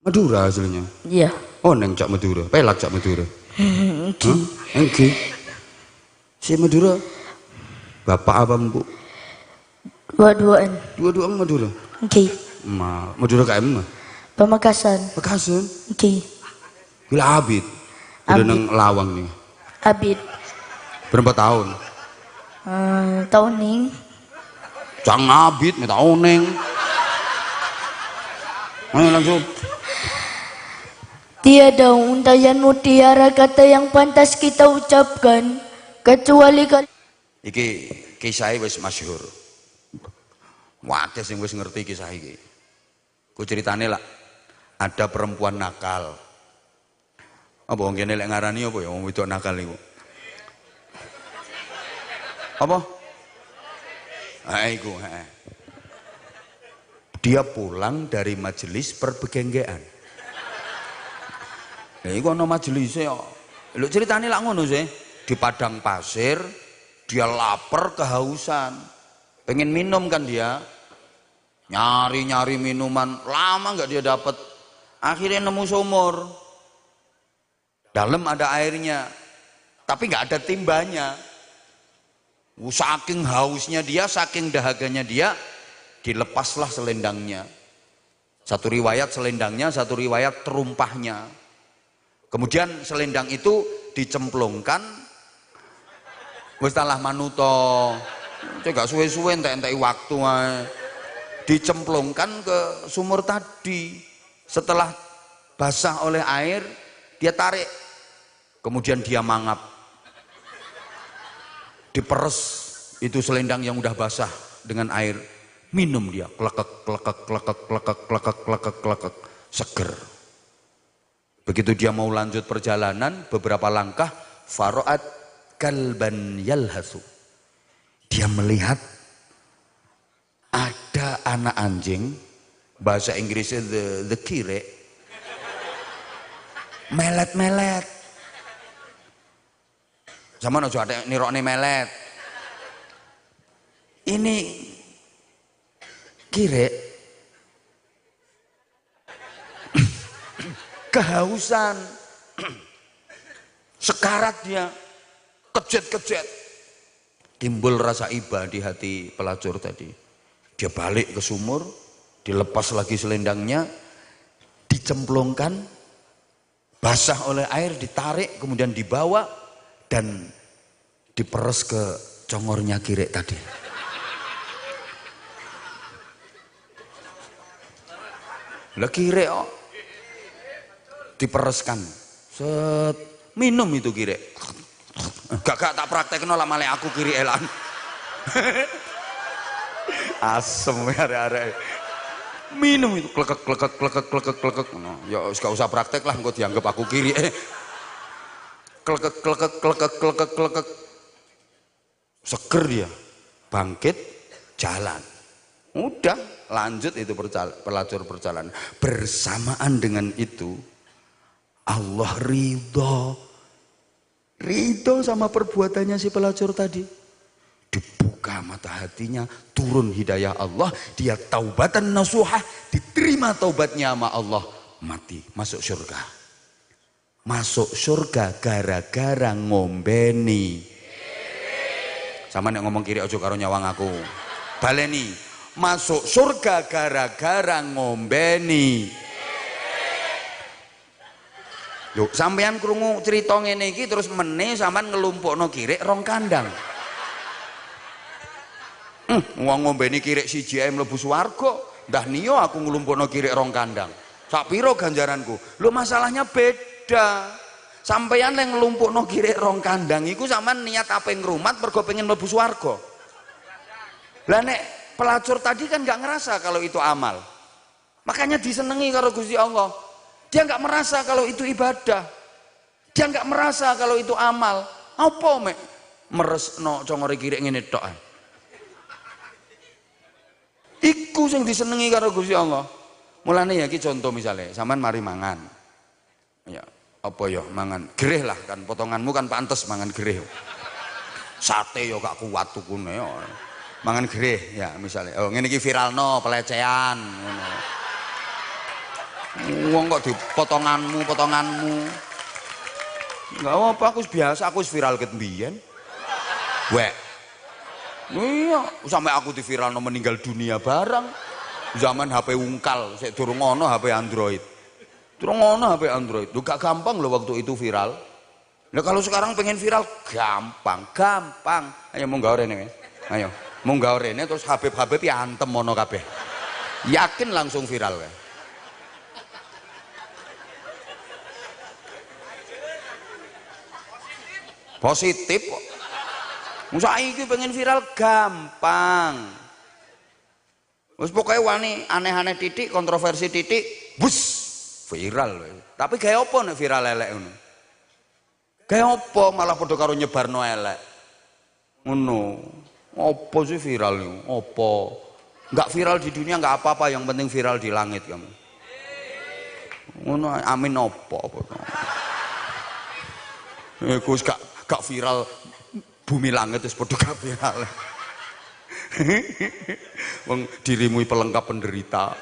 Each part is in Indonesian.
Madura aslinya. Iya. Oh neng cak Madura, pelak cak Madura. Nggih. Nggih. Si Madura. Bapak apa bu? Dua-duaan. Dua-dua Madura. Nggih. Madura KM mah. Pamekasan. Pekasan. Nggih. Gila Abid. Udah Abid. neng Lawang nih. Abid. Berapa tahun? Tahun ning. Cang Abid, minta oneng. Ayo lanjut. Tiada untayan mutiara kata yang pantas kita ucapkan kecuali Iki kisah wis masyhur. Wadah sing wis ngerti kisah iki. Ku ceritane lah. Ada perempuan nakal. Apa wong kene lek ngarani apa ya wong wedok nakal iku? Apa? Iku, Dia pulang dari majelis perbegenggean. Ya iku ana majelise kok. Lho ceritane lak ngono sih. Di padang pasir, dia lapar kehausan. Pengen minum kan dia. Nyari-nyari minuman, lama nggak dia dapat. Akhirnya nemu sumur. Dalam ada airnya. Tapi nggak ada timbanya. Saking hausnya dia, saking dahaganya dia, dilepaslah selendangnya. Satu riwayat selendangnya, satu riwayat terumpahnya. Kemudian selendang itu dicemplungkan, wis talah manuto, gak suwe-suwe entek-entek waktu dicemplungkan ke sumur tadi. Setelah basah oleh air, dia tarik, kemudian dia mangap. Diperes itu selendang yang udah basah dengan air, minum dia, klekek klekek klekek klekek klekek klekek klekek, seger. Begitu dia mau lanjut perjalanan beberapa langkah, faroat kalban yalhasu, dia melihat ada anak anjing, bahasa Inggrisnya the kire, melet-melet. Sama aja ada nirokne melet. Ini kire kehausan, sekarat dia, kejet-kejet. Timbul rasa iba di hati pelacur tadi. Dia balik ke sumur, dilepas lagi selendangnya, dicemplungkan, basah oleh air, ditarik, kemudian dibawa dan diperes ke congornya kirek tadi. Lah kirek kok dipereskan, set minum itu kirek. Gak tak praktekno lah malah aku kiri elan. Asem arek-arek. Minum itu klekek klekek klekek klekek klekek. No, ya wis gak usah praktek lah, engko dianggap aku kiri. Klekek klekek klekek klekek klekek. Seger dia. Bangkit, jalan. Udah, lanjut itu pelacur perjalanan. Bersamaan dengan itu Allah ridho sama perbuatannya si pelacur tadi. Dibuka mata hatinya, turun hidayah Allah, dia taubatan nasuhah, diterima taubatnya sama Allah, mati, masuk surga. Masuk surga gara-gara ngombeni. Sama nek ngomong kiri ojo karo nyawang aku. Baleni, masuk surga gara-gara ngombeni. Yuk, sampean krungu cerita ngene iki terus meneh sampean ngelumpukno kirek rong kandang. Wong ngombeni kirek siji ae mlebu swarga, ndah niyo aku nglumpukno kirek rong kandang. Sak piro ganjaranku? Lho masalahnya beda. Sampeyan yang ngelumpukno kirek rong kandang iku sampean niat ape ngrumat mergo pengen mlebu swarga. Lah nek pelacur tadi kan gak ngerasa kalau itu amal. Makanya disenengi karo Gusti Allah. Dia nggak merasa kalau itu ibadah. Dia nggak merasa kalau itu amal. Apa mek meresno congore kirek ngene tok. Iku sing disenengi karo Gusti Allah. Mulane ya iki contoh misalnya, sampean mari mangan. Ya, apa ya mangan? Gereh lah kan potonganmu kan pantes mangan gereh. Sate yo gak kuat tukune yo. Mangan gereh ya misalnya. Oh ngene iki viralno pelecehan ngono. Wong kok dipotonganmu. Enggak apa, aku biasa, aku viral ket mbiyen. Wek. Iya, sampai aku di viral meninggal dunia barang. Zaman HP ungkal, sik durung ono HP Android. Durung ono HP Android. Lu gak gampang loh waktu itu viral. Nah kalau sekarang pengen viral gampang. Ayo mau gawe rene. Ayo, mau gawe rene terus Habib ya antem mono kabeh. Yakin langsung viral ya. Positif kok. Saiki pengen viral gampang. Wis pokoke wani aneh-aneh titik, kontroversi titik, bus viral. Tapi kayak apa nek viral elek ngono? Kayak apa malah padha karo nyebarno elek. Ngono. Apa sih viral niku? Apa? Enggak viral di dunia enggak apa-apa, yang penting viral di langit kamu. Ngono amin apa? Iku gak viral bumi langit wis padha gak viral. Wong dirimu pelengkap penderita.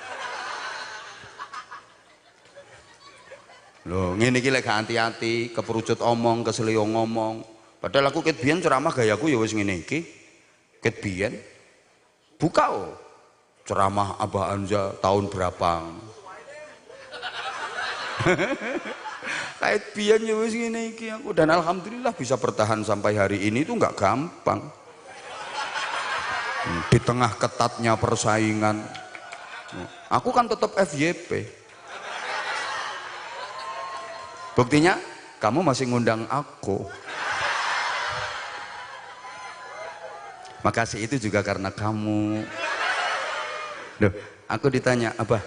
Loh, ngene iki lek gak hati-hati, keperucut omong, keselio ngomong. Padahal aku ket biyen ceramah gayaku ya wis ngene iki. Ket biyen buka ceramah Abah Anja tahun berapa. Kayak biyen ya wis ngene iki aku, dan alhamdulillah bisa bertahan sampai hari ini itu nggak gampang. Di tengah ketatnya persaingan, aku kan tetap FYP. Buktinya kamu masih ngundang aku. Makasih, itu juga karena kamu. Loh, aku ditanya, Abah,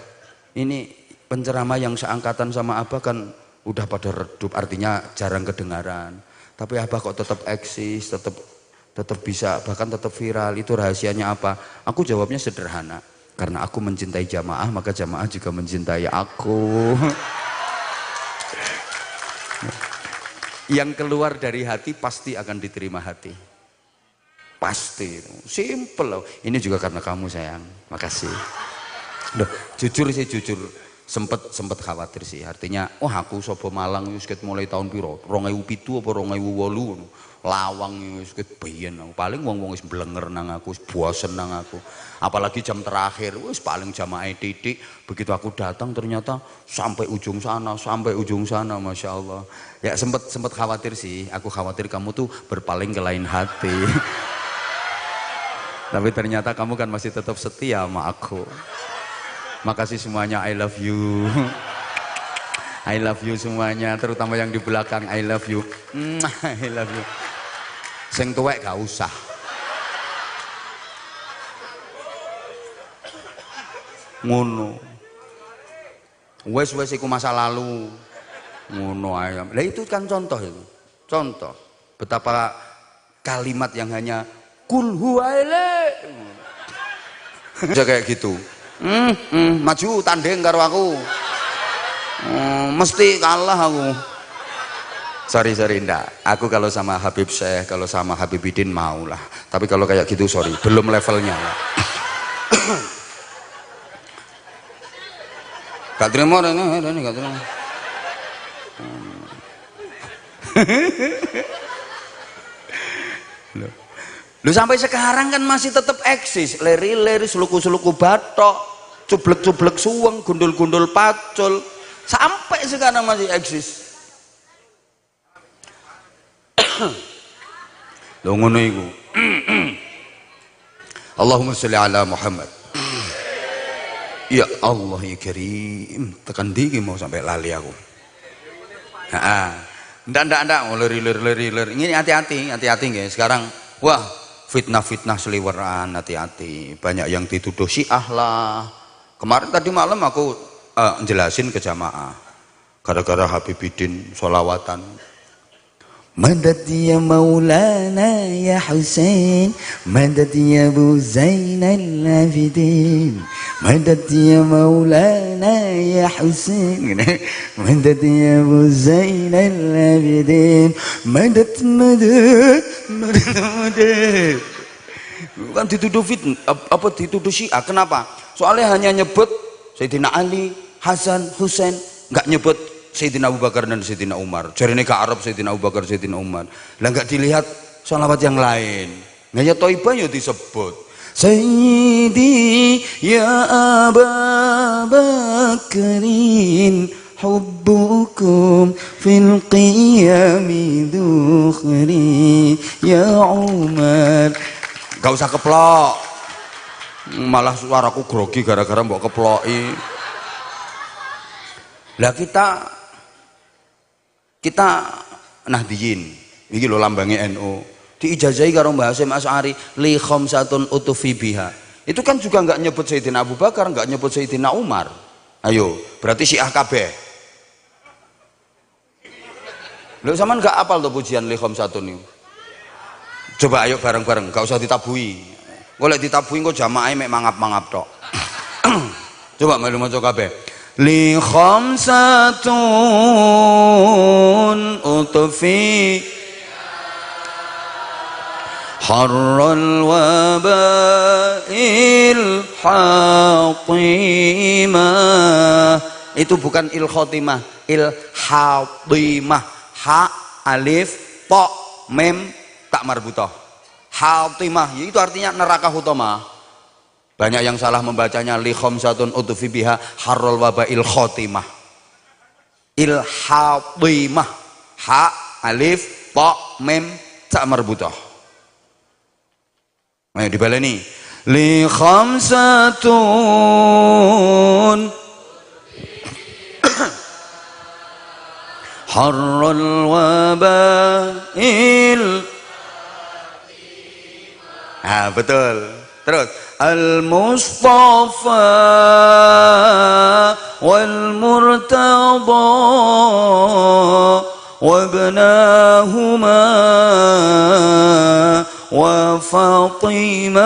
ini penceramah yang seangkatan sama Abah kan udah pada redup, artinya jarang kedengaran. Tapi Abah kok tetap eksis, tetap bisa, bahkan tetap viral. Itu rahasianya apa? Aku jawabnya sederhana. Karena aku mencintai jamaah, maka jamaah juga mencintai aku. Yang keluar dari hati pasti akan diterima hati. Pasti, simple loh. Ini juga karena kamu sayang. Makasih. Loh, jujur sih, sempet khawatir sih. Artinya, aku Sobo Malang wis mulai tahun piro? 2007 apa 2008? Lawang wis biyen. Paling wong-wong wis blenger nang aku, wis bosen nang aku. Apalagi jam terakhir, wis paling jamaah titik. Begitu aku datang ternyata sampai ujung sana, Masya Allah. Ya sempet khawatir sih. Aku khawatir kamu tuh berpaling ke lain hati. Tapi ternyata kamu kan masih tetap setia sama aku. Makasih semuanya, I love you. I love you semuanya, terutama yang di belakang, I love you. I love you. Sing tuwek gak usah. Ngono. Wes iku masa lalu. Ngono ae. Lah itu kan contoh itu. Contoh betapa kalimat yang hanya kul huwaile. Bisa kayak gitu. Maju tanding karo aku. Mesti kalah aku. Sorry ndak. Aku kalau sama Habib Syekh, kalau sama Habibidin mau lah. Tapi kalau kayak gitu sorry, belum levelnya. Gak terima ini gak terima. Lu sampai sekarang kan masih tetap eksis, leri-leri, seluku-seluku batok, cublek-cublek suweng, gundul-gundul pacul, sampai sekarang masih eksis. Lho ngono iku. Allahumma sholli ala Muhammad. Ya Allah ya Karim, tekan diki mau sampai lali aku. Ndak leri. Ini hati-hati nggih. Sekarang wah, fitnah seliweran, hati-hati. Banyak yang dituduh Syiah lah. Kemarin tadi malam aku jelasin ke jamaah. Gara-gara Habibidin sholawatan. Madad ya Maulana ya Husain, madad ya Abu Zainal Abidin, madad ya Maulana ya Husain, madad ya Abu Zainal Abidin, madad. Bukan dituduh fitnah, apa dituduh Syiah. Kenapa? Soalnya hanya nyebut Sayyidina Ali, Hasan, Husain, nggak nyebut Sayyidina Abu Bakar dan Sayyidina Umar. Jarine ke Arab Sayyidina Abu Bakar, Sayyidina Umar. Lah nggak dilihat sholawat yang lain. Hanya Thaibah ya disebut. Sayyidi ya Abu Bakrin hubbukum fil qiyami dukhri ya Umar. Gak usah keplok, malah suaraku grogi gara-gara mbok keploki. Lah kita Nahdiyin iki lho lambange NU diijazahi karo Mbah Hasyim Asy'ari li khamsatun utufi biha. Itu kan juga enggak nyebut Sayyidina Abu Bakar, enggak nyebut Sayyidina Umar. Ayo, berarti Syiah kabeh. Lho sampean enggak apal to pujian li khamsatun niku? Coba ayo bareng-bareng, enggak usah ditabui. Golek ditabui engko jamaah mek mangap-mangap tok. Coba melu maca kabeh. Li khamsatun utfi harral wabail hatimah. Itu bukan il khotimah, il hatimah. Ha alif ta mim tak marbutah. Hatimah itu artinya neraka hutama. Banyak yang salah membacanya li khamsatun utufi biha harral wabail khotimah. Il hatimah. Ha alif ta mim tak marbutah. Ayo dibaleni. Li khamsatun harral wabail. Ah betul. Terus al-Mustafa wal Murtada wa ibnahuma wa Fatimah.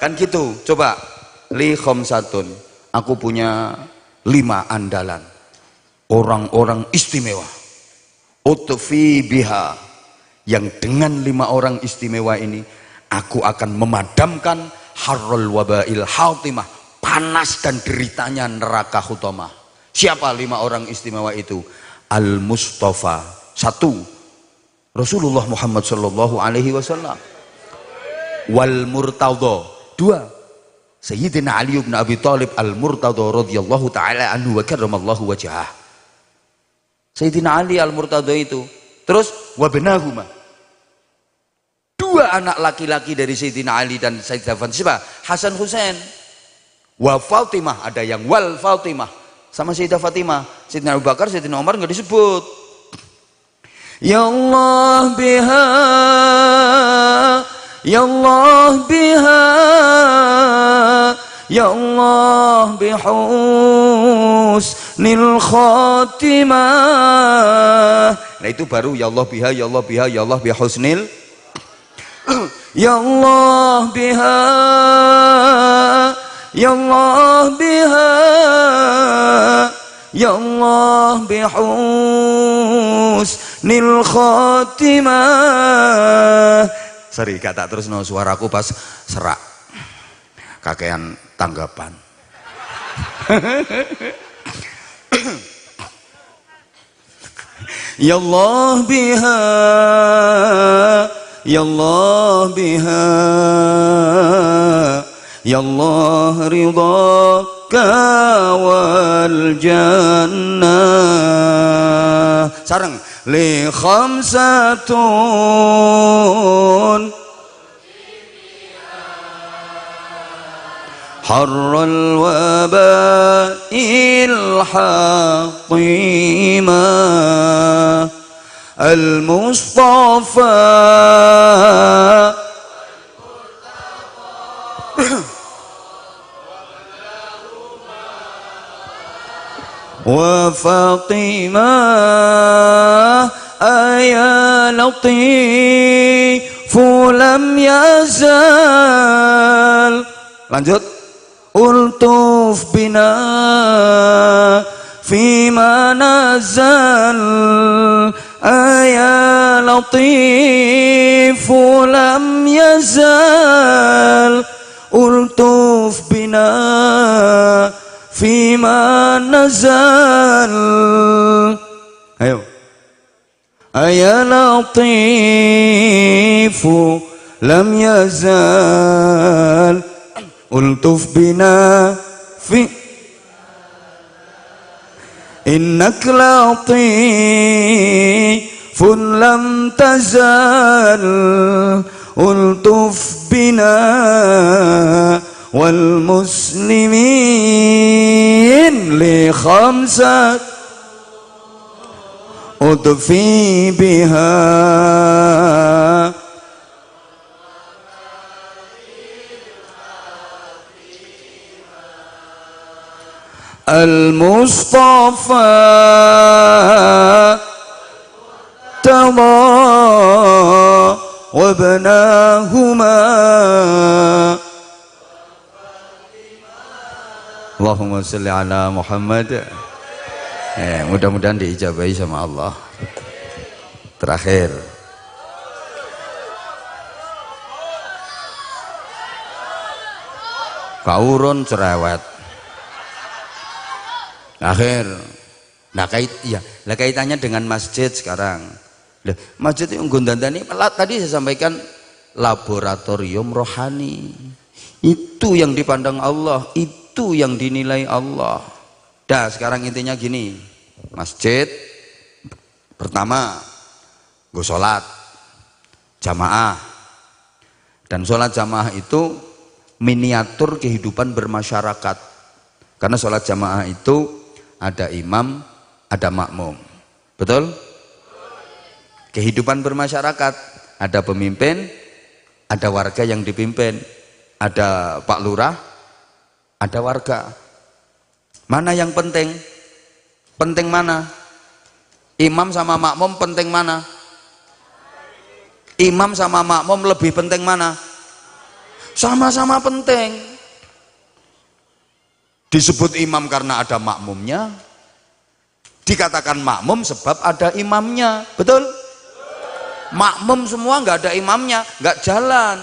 Kan gitu. Coba li khamsatun. Aku punya 5 andalan. Orang-orang istimewa. Utfi biha. Yang dengan 5 orang istimewa ini aku akan memadamkan harrul wabail hatimah, panas dan deritanya neraka hutamah. Siapa 5 orang istimewa itu? Al-Mustafa, 1 Rasulullah Muhammad sallallahu alaihi wasallam. Wal Murtada, 2 Sayyidina Ali bin Abi Thalib Al-Murtada radhiyallahu taala anhu wa karramallahu wajhah. Sayyidina Ali Al-Murtada itu. Terus wabnahuma, 2 anak laki-laki dari Sayyidina Ali dan Sayyidah Fatimah, Hasan Husain. Wa Fatimah, ada yang wal Fatimah sama Sayyidah Fatimah. Sayyidina Abu Bakar, Sayyidina Umar enggak disebut. Ya Allah biha, ya Allah biha, ya Allah bihusnil khatimah. Nah itu baru ya Allah biha, ya Allah biha, ya Allah bihusnil. Ya Allah biha, ya Allah biha, ya Allah bihusnil khatimah. Sorry kata terus no, suaraku pas serak kakean tanggapan. Ya Allah biha, ya Allah biha, ya Allah ridhaka wal jannah. Sareng li khamsatun harral wabail hatimah. Al-Mustafa wa Fatimah ya latifu lam yazal. Lanjut. Ultuf bina fima nazal ya latifu lam yazal. Ultuf bina فيما نزل. Ayo. Aya latif lam yazal ultuf bina fi innak latifun lam tazal ultuf bina wal muslimin li khamsat udfi biha al-Mustafa tama wa banahuma. Allahumma sholli ala Muhammad. Mudah-mudahan diijabahi sama Allah. Terakhir, kaurun cerewet. Akhir, nah kaitannya dengan masjid sekarang. Masjid yang gondandani tadi saya sampaikan laboratorium rohani. Itu yang dipandang Allah, itu yang dinilai Allah. Dah sekarang intinya gini, masjid pertama gue sholat jamaah, dan sholat jamaah itu miniatur kehidupan bermasyarakat, karena sholat jamaah itu ada imam ada makmum, betul? Kehidupan bermasyarakat ada pemimpin ada warga yang dipimpin, ada Pak Lurah ada warga. Mana yang penting? Penting mana? Imam sama makmum penting mana? Imam sama makmum lebih penting mana? Sama-sama penting. Disebut imam karena ada makmumnya, dikatakan makmum sebab ada imamnya, betul? Makmum semua nggak ada imamnya, nggak jalan.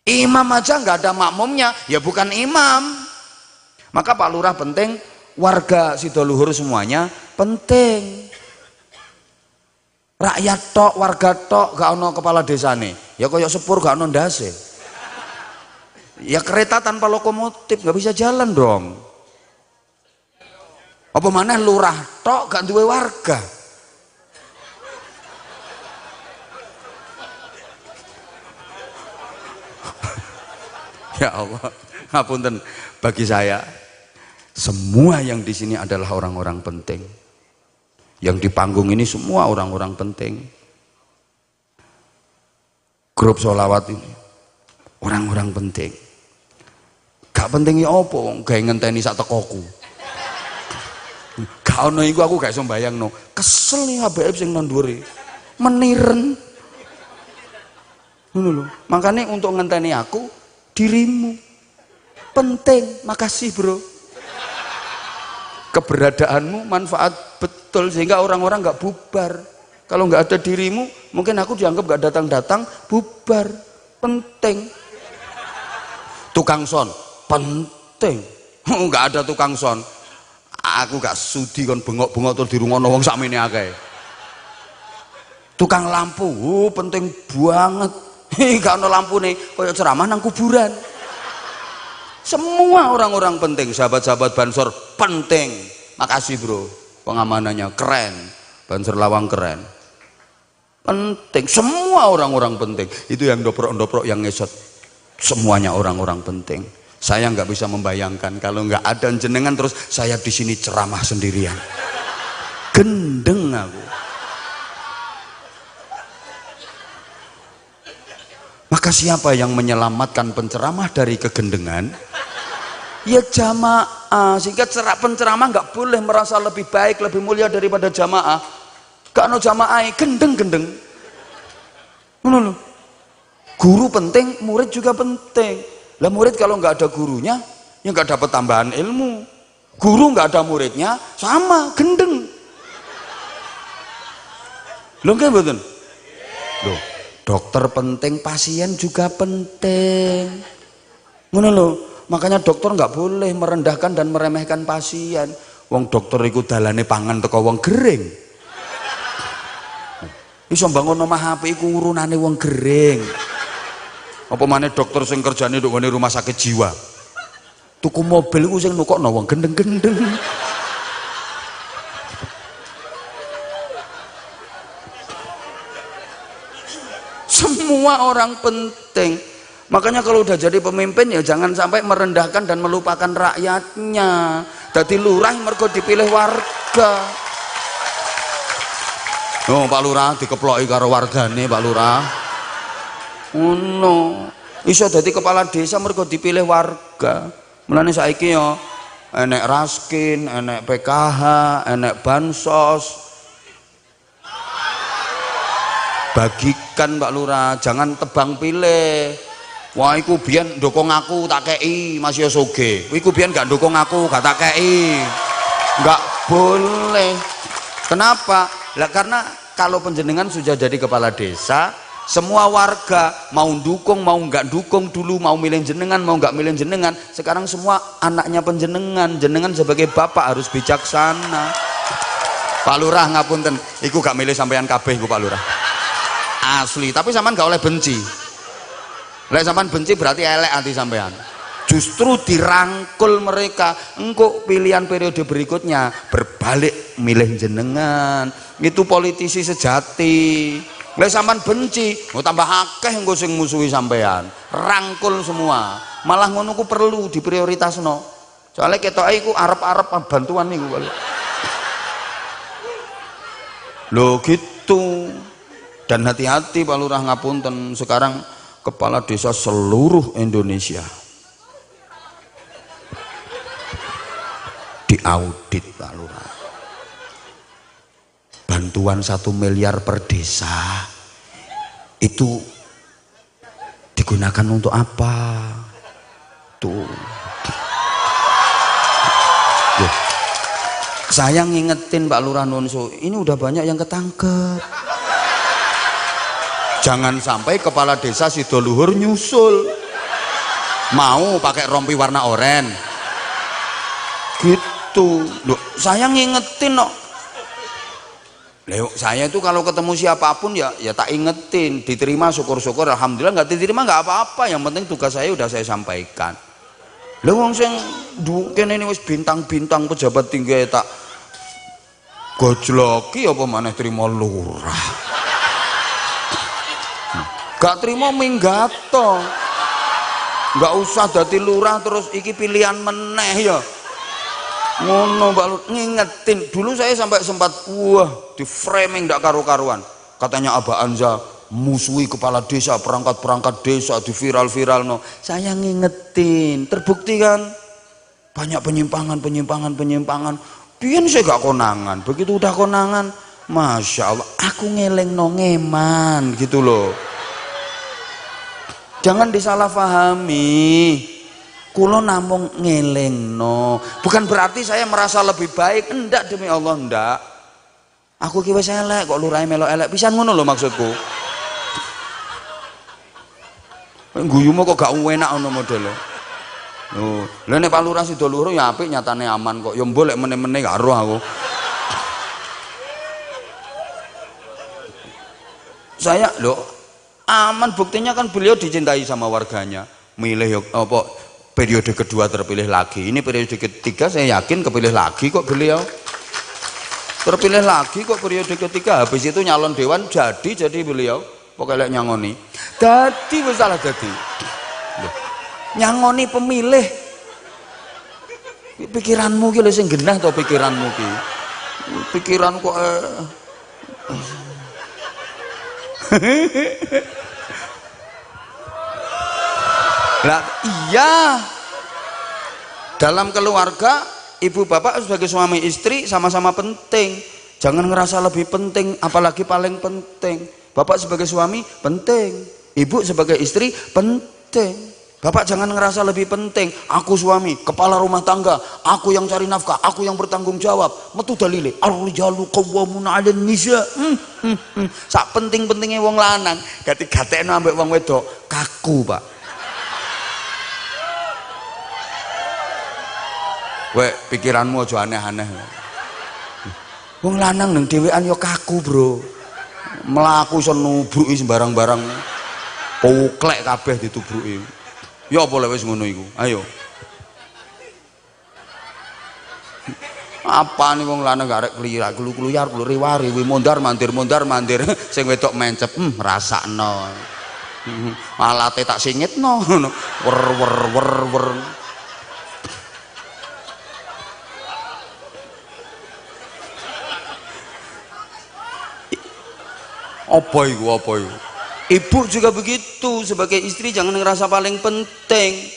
Imam aja nggak ada makmumnya, ya bukan imam. Maka Pak Lurah penting, warga Sidoluhur semuanya penting. Rakyat tok, warga tok, gak ono kepala desane. Ya koyok sepur gak ono ndase. Ya kereta tanpa lokomotif gak bisa jalan dong. Apa maneh lurah tok gak duwe warga. Ya Allah, ngapunten, bagi saya semua yang di sini adalah orang-orang penting. Yang di panggung ini semua orang-orang penting. Grup sholawat ini orang-orang penting. Gak penting ya apa? Gak ngenteni sak tekoku. Gak ono iku aku gak iso mbayangno. Kesel nih HBF sing nang dhuwure. Meniren. Ngono lho. Makanya untuk ngenteni aku dirimu penting. Makasih bro. Keberadaanmu manfaat betul sehingga orang-orang nggak bubar. Kalau nggak ada dirimu mungkin aku dianggap nggak datang-datang, bubar. Penting. Tukang son penting. Nggak ada tukang son, aku gak sudi kon bengok-bengok terus dirungono wong sakmene akeh. Tukang lampu penting banget. Gak ono lampune koyo ceramah nang kuburan. Semua orang-orang penting, sahabat-sahabat Bansor penting. Makasih bro, pengamanannya keren. Bansor Lawang keren. Penting, semua orang-orang penting. Itu yang doprok-doprok yang ngesot. Semuanya orang-orang penting. Saya nggak bisa membayangkan kalau nggak ada jenengan terus saya di sini ceramah sendirian. Gendeng aku. Maka siapa yang menyelamatkan penceramah dari kegendengan? Ya jamaah. Sehingga penceramah nggak boleh merasa lebih baik, lebih mulia daripada jamaah. Gak jamaah gendeng-gendeng. Guru penting, murid juga penting. Lah murid kalau nggak ada gurunya, ya nggak dapat tambahan ilmu. Guru nggak ada muridnya, sama gendeng. Loh kan betul? Loh. Dokter penting, pasien juga penting. Ngono lho. Makanya dokter nggak boleh merendahkan dan meremehkan pasien. Wong dokter iku dalane pangan teko wong gering. Iso bangun omah apik iku urunane wong gering. Apa maneh dokter sing kerjane nduk ngene rumah sakit jiwa. Tuku mobil iku sing nukokno wong gendeng-gendeng. Semua orang penting. Makanya kalau udah jadi pemimpin ya jangan sampai merendahkan dan melupakan rakyatnya. Dadi lurah mergo dipilih warga. Oh, Pak Lurah dikeploki karo wargane, Pak Lurah. Ngono. Iso dadi kepala desa mergo dipilih warga. Mulane saiki ya enek Raskin, enek PKH, enek bansos. Bagikan Pak Lurah, jangan tebang pilih. Wah, iku biyen ndukung aku tak kei masih soge. Iku biyen gak ndukung aku gak tak kei. Enggak boleh. Kenapa? Lah karena kalau penjenengan sudah jadi kepala desa, semua warga mau dukung mau nggak dukung, dulu mau milih jenengan mau nggak milih jenengan, sekarang semua anaknya penjenengan. Jenengan sebagai bapak harus bijaksana. Pak Lurah ngapunten, iku gak milih sampean kabeh iku Pak Lurah. Asli, tapi sampean gak oleh benci. Lek sampean benci berarti elek hati sampean. Justru dirangkul mereka, engkau pilihan periode berikutnya berbalik milih jenengan. Itu politisi sejati. Lek sampean benci, mau tambah akeh engko sing musuhi sampean. Rangkul semua. Malah ngono ku perlu diprioritasno. Soalnya ketoke iku arep-arep bantuan niku. Lho gitu. Dan hati-hati Pak Lurah ngapunten, sekarang kepala desa seluruh Indonesia diaudit Pak Lurah. Bantuan 1 miliar per desa itu digunakan untuk apa? Tuh. Loh. Saya ngingetin Pak Lurah Nunso, ini udah banyak yang ketangkep. Jangan sampai kepala desa Sidoluhur nyusul mau pakai rompi warna oranye gitu. Loh, saya ngingetin no. Leo, saya itu kalau ketemu siapapun ya tak ingetin, diterima syukur-syukur, alhamdulillah, nggak diterima nggak apa-apa, yang penting tugas saya udah saya sampaikan. Lho wong sing kene ini wis bintang-bintang pejabat tinggi tak gojloki apa maneh terima lurah. Gak terima minggato, gak usah dadi lurah terus iki pilihan meneh ya ngono Pak Lurah. Ngingetin dulu saya sampai sempat di framing gak karu-karuan, katanya Abah Anza musuhi kepala desa, perangkat-perangkat desa, di viral-viral no. Saya ngingetin, terbukti kan banyak penyimpangan. Biyen saya gak konangan, begitu udah konangan Masya Allah aku ngeleng no ngeman gitu loh. Jangan disalahpahami. Kulo namung ngelengno. Bukan berarti saya merasa lebih baik. Enggak, demi Allah enggak. Aku ki wis elek kok lurahe melok elek pisan ngono lho maksudku. Guyumu kok gak enak ngono modele. Oh, lha nek Pak Lurah Sidoluhur ya apik nyatane aman kok. Ya mbok lek meneh-meneh gak roh aku. Saya loh aman, buktinya kan beliau dicintai sama warganya. Milih apa periode kedua terpilih lagi. Ini periode ketiga saya yakin kepilih lagi kok beliau. Terpilih lagi kok periode ketiga. Habis itu nyalon dewan jadi beliau. Pokoknya nyangoni. Dadi wis salah dadi. Nyangoni pemilih. Pikiranmu ki lho sing genah to pikiranmu ki. Pikiran kok lah iya, dalam keluarga ibu bapak sebagai suami istri sama-sama penting. Jangan ngerasa lebih penting, apalagi paling penting. Bapak sebagai suami penting, ibu sebagai istri penting. Bapak jangan ngerasa lebih penting. Aku suami, kepala rumah tangga, aku yang cari nafkah, aku yang bertanggung jawab. Metu dalile ar-rijalu qawwamuna 'alan nisa. Sak penting-pentingnya wong lanang gati-gatekno ambek wong wedok kaku, Pak. Wek pikiranmu aja aneh-aneh. Wong lanang nang dhewean ya kaku, Bro. Mlaku iso nubruki sembarang barang. Poklek kabeh ditubruki. Ya apa lek wis ngono iku? Ayo. Apa nih wong lanang gak arek kluyar riwari mondar-mandir sing wedok mencep rasakno. Alate tak singitno ngono. Wer. Apa iku? Ibu juga begitu, sebagai istri jangan ngerasa paling penting.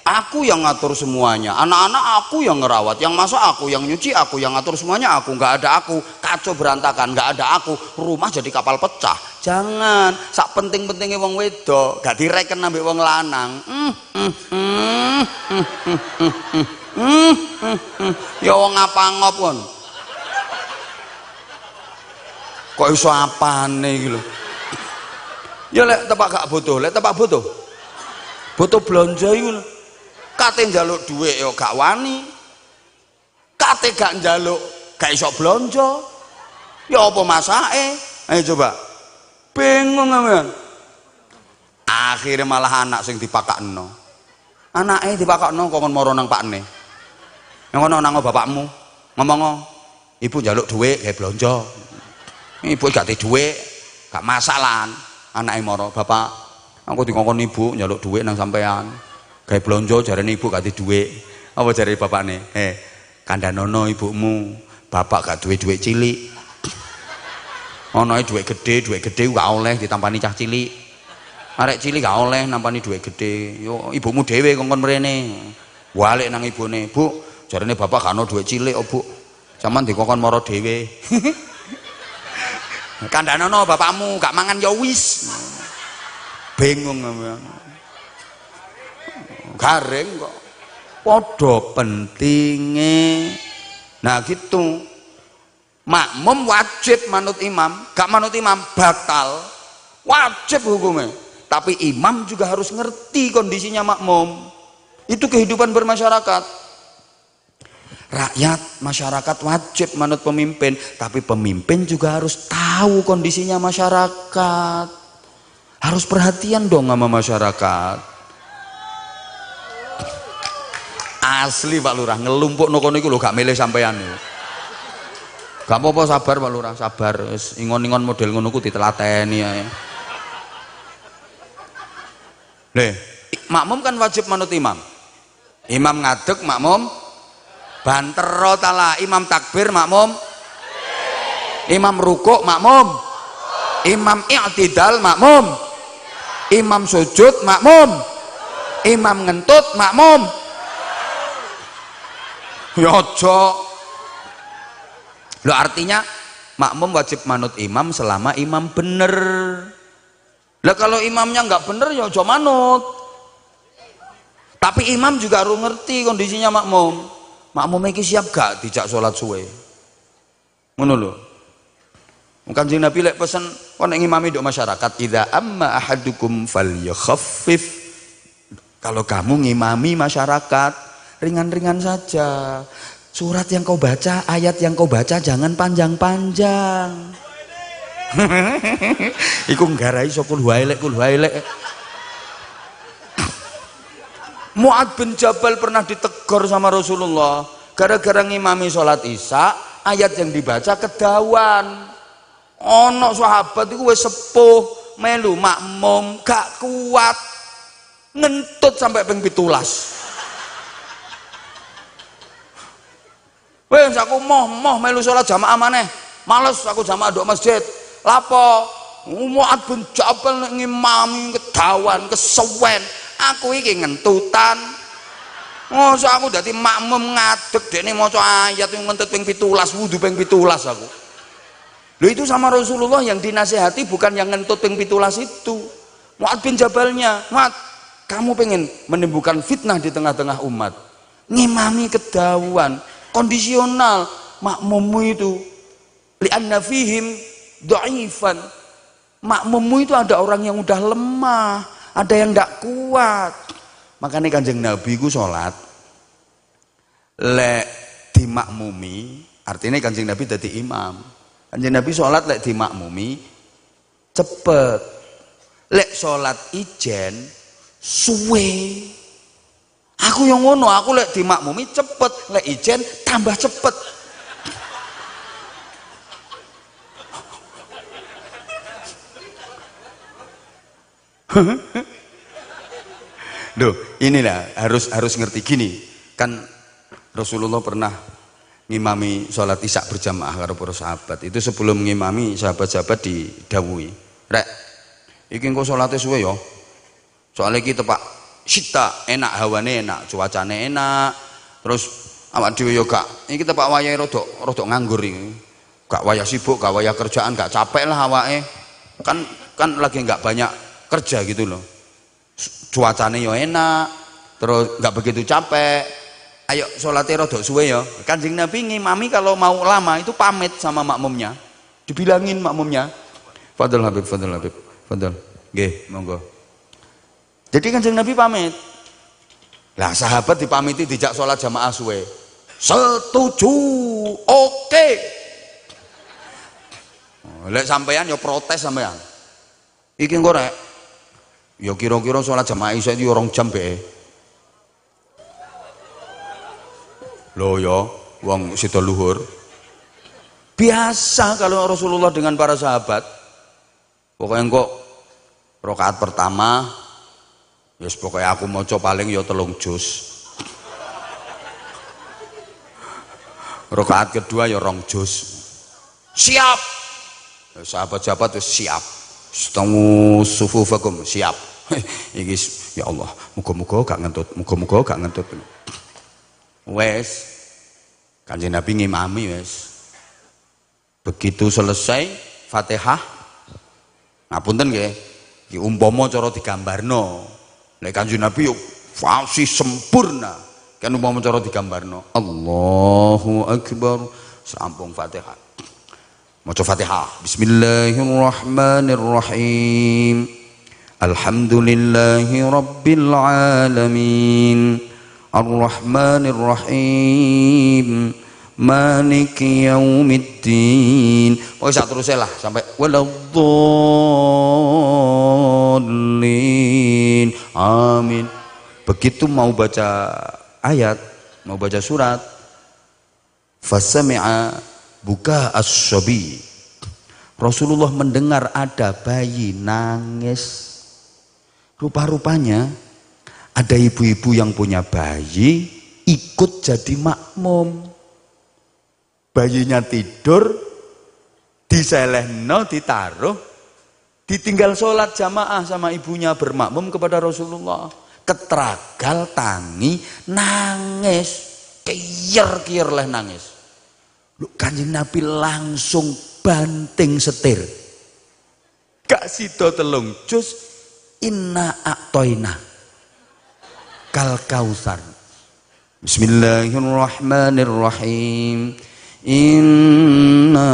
Aku yang ngatur semuanya, anak-anak aku yang ngerawat, yang masak aku, yang nyuci aku, yang ngatur semuanya aku. Nggak ada aku, kacau berantakan. Nggak ada aku, rumah jadi kapal pecah. Jangan, sak penting-pentingnya wong wedok gak direken ambek wong lanang. Ya wong apa ngopon kok iso apane iki lho. Ya lek tepak gak butuh, lek tepak butuh belanja iku lho. Kate njaluk dhuwit ya gak wani, kate gak njaluk gak iso blonjo. Ya apa masake? Ayo coba, bingung kan. Akhirnya malah anak sing dipakakno, anake dipakakno kok moro nang pakne, yang kono nang bapakmu ngomong, ibu njaluk dhuwit gawe blonjo. Ibu gak ada dhuwit, gak masalah. Anake moro, bapak aku dikongkon ibu njaluk dhuwit nang sampean gawe blonjo, jarane ibu gak ada dhuwit. Apa jare bapakne? Kandhanono ibumu, bapak gak duwe dhuwit cilik. Ana dhuwit gedhe gak oleh ditampani cah cilik. Arek cilik gak oleh nampani dhuwit gedhe. Yo ibumu dhewe kongkon mrene. Balik nang ibune, Bu, jarane bapak gak ono dhuwit cilik, oh Bu. Sampeyan dikongkon moro dhewe. Kandhanono bapakmu gak mangan ya wis. Bingung sampean. Garing kok. Padha pentinge. Nah gitu. Makmum wajib manut imam, gak manut imam batal. Wajib hukumnya. Tapi imam juga harus ngerti kondisinya makmum. Itu kehidupan bermasyarakat. Rakyat, masyarakat wajib manut pemimpin, tapi pemimpin juga harus tahu kondisinya masyarakat. Harus perhatian dong sama masyarakat. Asli Pak Lurah, ngelumpuk kono iku lho gak milih sampean. Gak apa-apa, sabar Pak Lurah, sabar. Ingon-ingon model ngono ku ditelateni ae. Leh, makmum kan wajib manut imam. Imam ngadeg, makmum bantero tala. Imam takbir, makmum. Imam rukuk, makmum. Imam i'tidal, makmum. Imam sujud, makmum. Imam ngentut, makmum. Ya aja. Lho artinya makmum wajib manut imam selama imam bener. Lah kalau imamnya nggak bener ya aja manut. Tapi imam juga harus ngerti kondisinya makmum. Makmum iki siap gak dijak sholat suwe, ngono lho. Kanjeng Nabi lek pesen kon nek ngimami nduk masyarakat, idza amma ahadukum falyakhaffif. Kalau kamu ngimami masyarakat, ringan-ringan saja. Surat yang kau baca, ayat yang kau baca jangan panjang-panjang. Iku nggarai sokul wailek kul wailek. Mu'ad bin Jabal pernah ditegur sama Rasulullah gara-gara ngimami sholat isya, ayat yang dibaca kedawan. Ono sahabat itu wis sepuh melu makmum gak kuat, ngentut sampai ping 17. Wes aku moh melu sholat jamaah maneh, males aku jamaah nduk masjid. Lapo Mu'ad bin Jabal ngimami kedawan kesuwen. Aku iki ngentutan. Masa aku dadi makmum ngadeg dekne maca ayat ngentut ping 17, wudu ping 17 aku. Loh itu sama Rasulullah yang dinasehati bukan yang ngentut ping 17 itu. Mu'ad bin Jabalnya, Mu'ad, kamu pengen menimbulkan fitnah di tengah-tengah umat. Ngimami kedawan, kondisional makmummu itu. Li'anna fihim dhaifan. Makmummu itu ada orang yang udah lemah, ada yang tidak kuat. Makanya Kanjeng Nabi ku sholat lek dimakmumi artinya Kanjeng Nabi dadi imam. Kanjeng Nabi sholat lek dimakmumi cepet, lek sholat ijen suwe. Aku yang ngono, aku lek dimakmumi cepet, lek ijen tambah cepet. Duh, inilah harus ngerti gini. Kan Rasulullah pernah ngimami sholat isya berjamaah karo para sahabat. Itu sebelum ngimami sahabat-sahabat didhawuhi, "Rek, iki engko salate suwe ya. Soale iki tepak sita, enak hawane enak, cuacane enak. Terus awak dhewe yo gak iki tepak wayahe rada nganggur iki. Gak wayah sibuk, gak wayah kerjaan, gak capek lah awake. Kan lagi gak banyak kerja gitu loh. Cuacane yo enak, terus gak begitu capek. Ayo sholatnya rada suwe ya." Kanjeng Nabi ngimami kalau mau lama itu pamit sama makmumnya, dibilangin makmumnya, "Fadl Habib, Fadl Habib, Fadl, nggih, monggo." Jadi Kanjeng Nabi pamit. Lah sahabat dipamiti dijak sholat jamaah suwe. Setuju, oke. Lek sampean ya protes sampean. Iki engko rek, ya kira-kira sholat jamaah isya itu 2 jam be. Loh ya, wong sida luhur. Biasa kalau Rasulullah dengan para sahabat. Pokoknya kok rakaat pertama, ya pokoknya aku maca paling ya 3 juz. Rakaat kedua ya 2 juz. Siap. Ya, sahabat-sahabat wis siap. Istamu sufufakum, siap. Iki ya Allah, muga-muga gak ngentut, muga-muga gak ngentut. Wes Kanjeng Nabi ngimami wes. Begitu selesai Fatihah, ngapunten nggih, iki umpama cara digambarno. Nek Kanjeng Nabi yo fasih sempurna. Kan umpama cara digambarno. Allahu Akbar, sampung Fatihah. Maca Fatihah. Bismillahirrahmanirrahim. Alhamdulillahi rabbil alamin. Ar-Rahmanir-Rahim, Maliki Yaumiddin. Oh, sak terus lah sampai waladdallin. Amin. Begitu mau baca ayat, mau baca surat, fasami'a buka as-sabi. Rasulullah mendengar ada bayi nangis. Rupa-rupanya ada ibu-ibu yang punya bayi ikut jadi makmum. Bayinya tidur, diselehno, ditaruh, ditinggal sholat jamaah sama ibunya bermakmum kepada Rasulullah. Ketragal tangi nangis, kiyer-kiyer leh nangis. Lu Kanjeng Nabi langsung banting setir. Gak sida 3 juz, inna a'toina kal kautsar. Bismillahirrahmanirrahim. Inna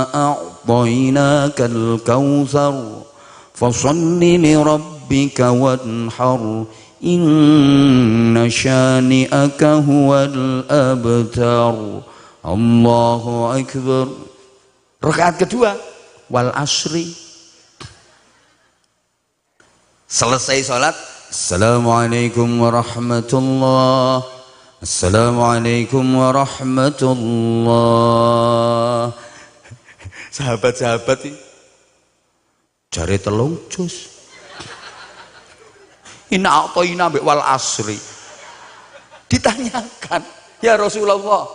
a'tainakal kautsar fasholli li rabbika wanhar inna syani'aka huwal abtar. Allahu akbar. Rakaat kedua wal asri. Selesai salat, Assalamualaikum warahmatullah. Assalamualaikum warahmatullah. Sahabat-sahabat ini jare 3 juz. Inna a'toina wal asri. Ditanyakan, ya Rasulullah,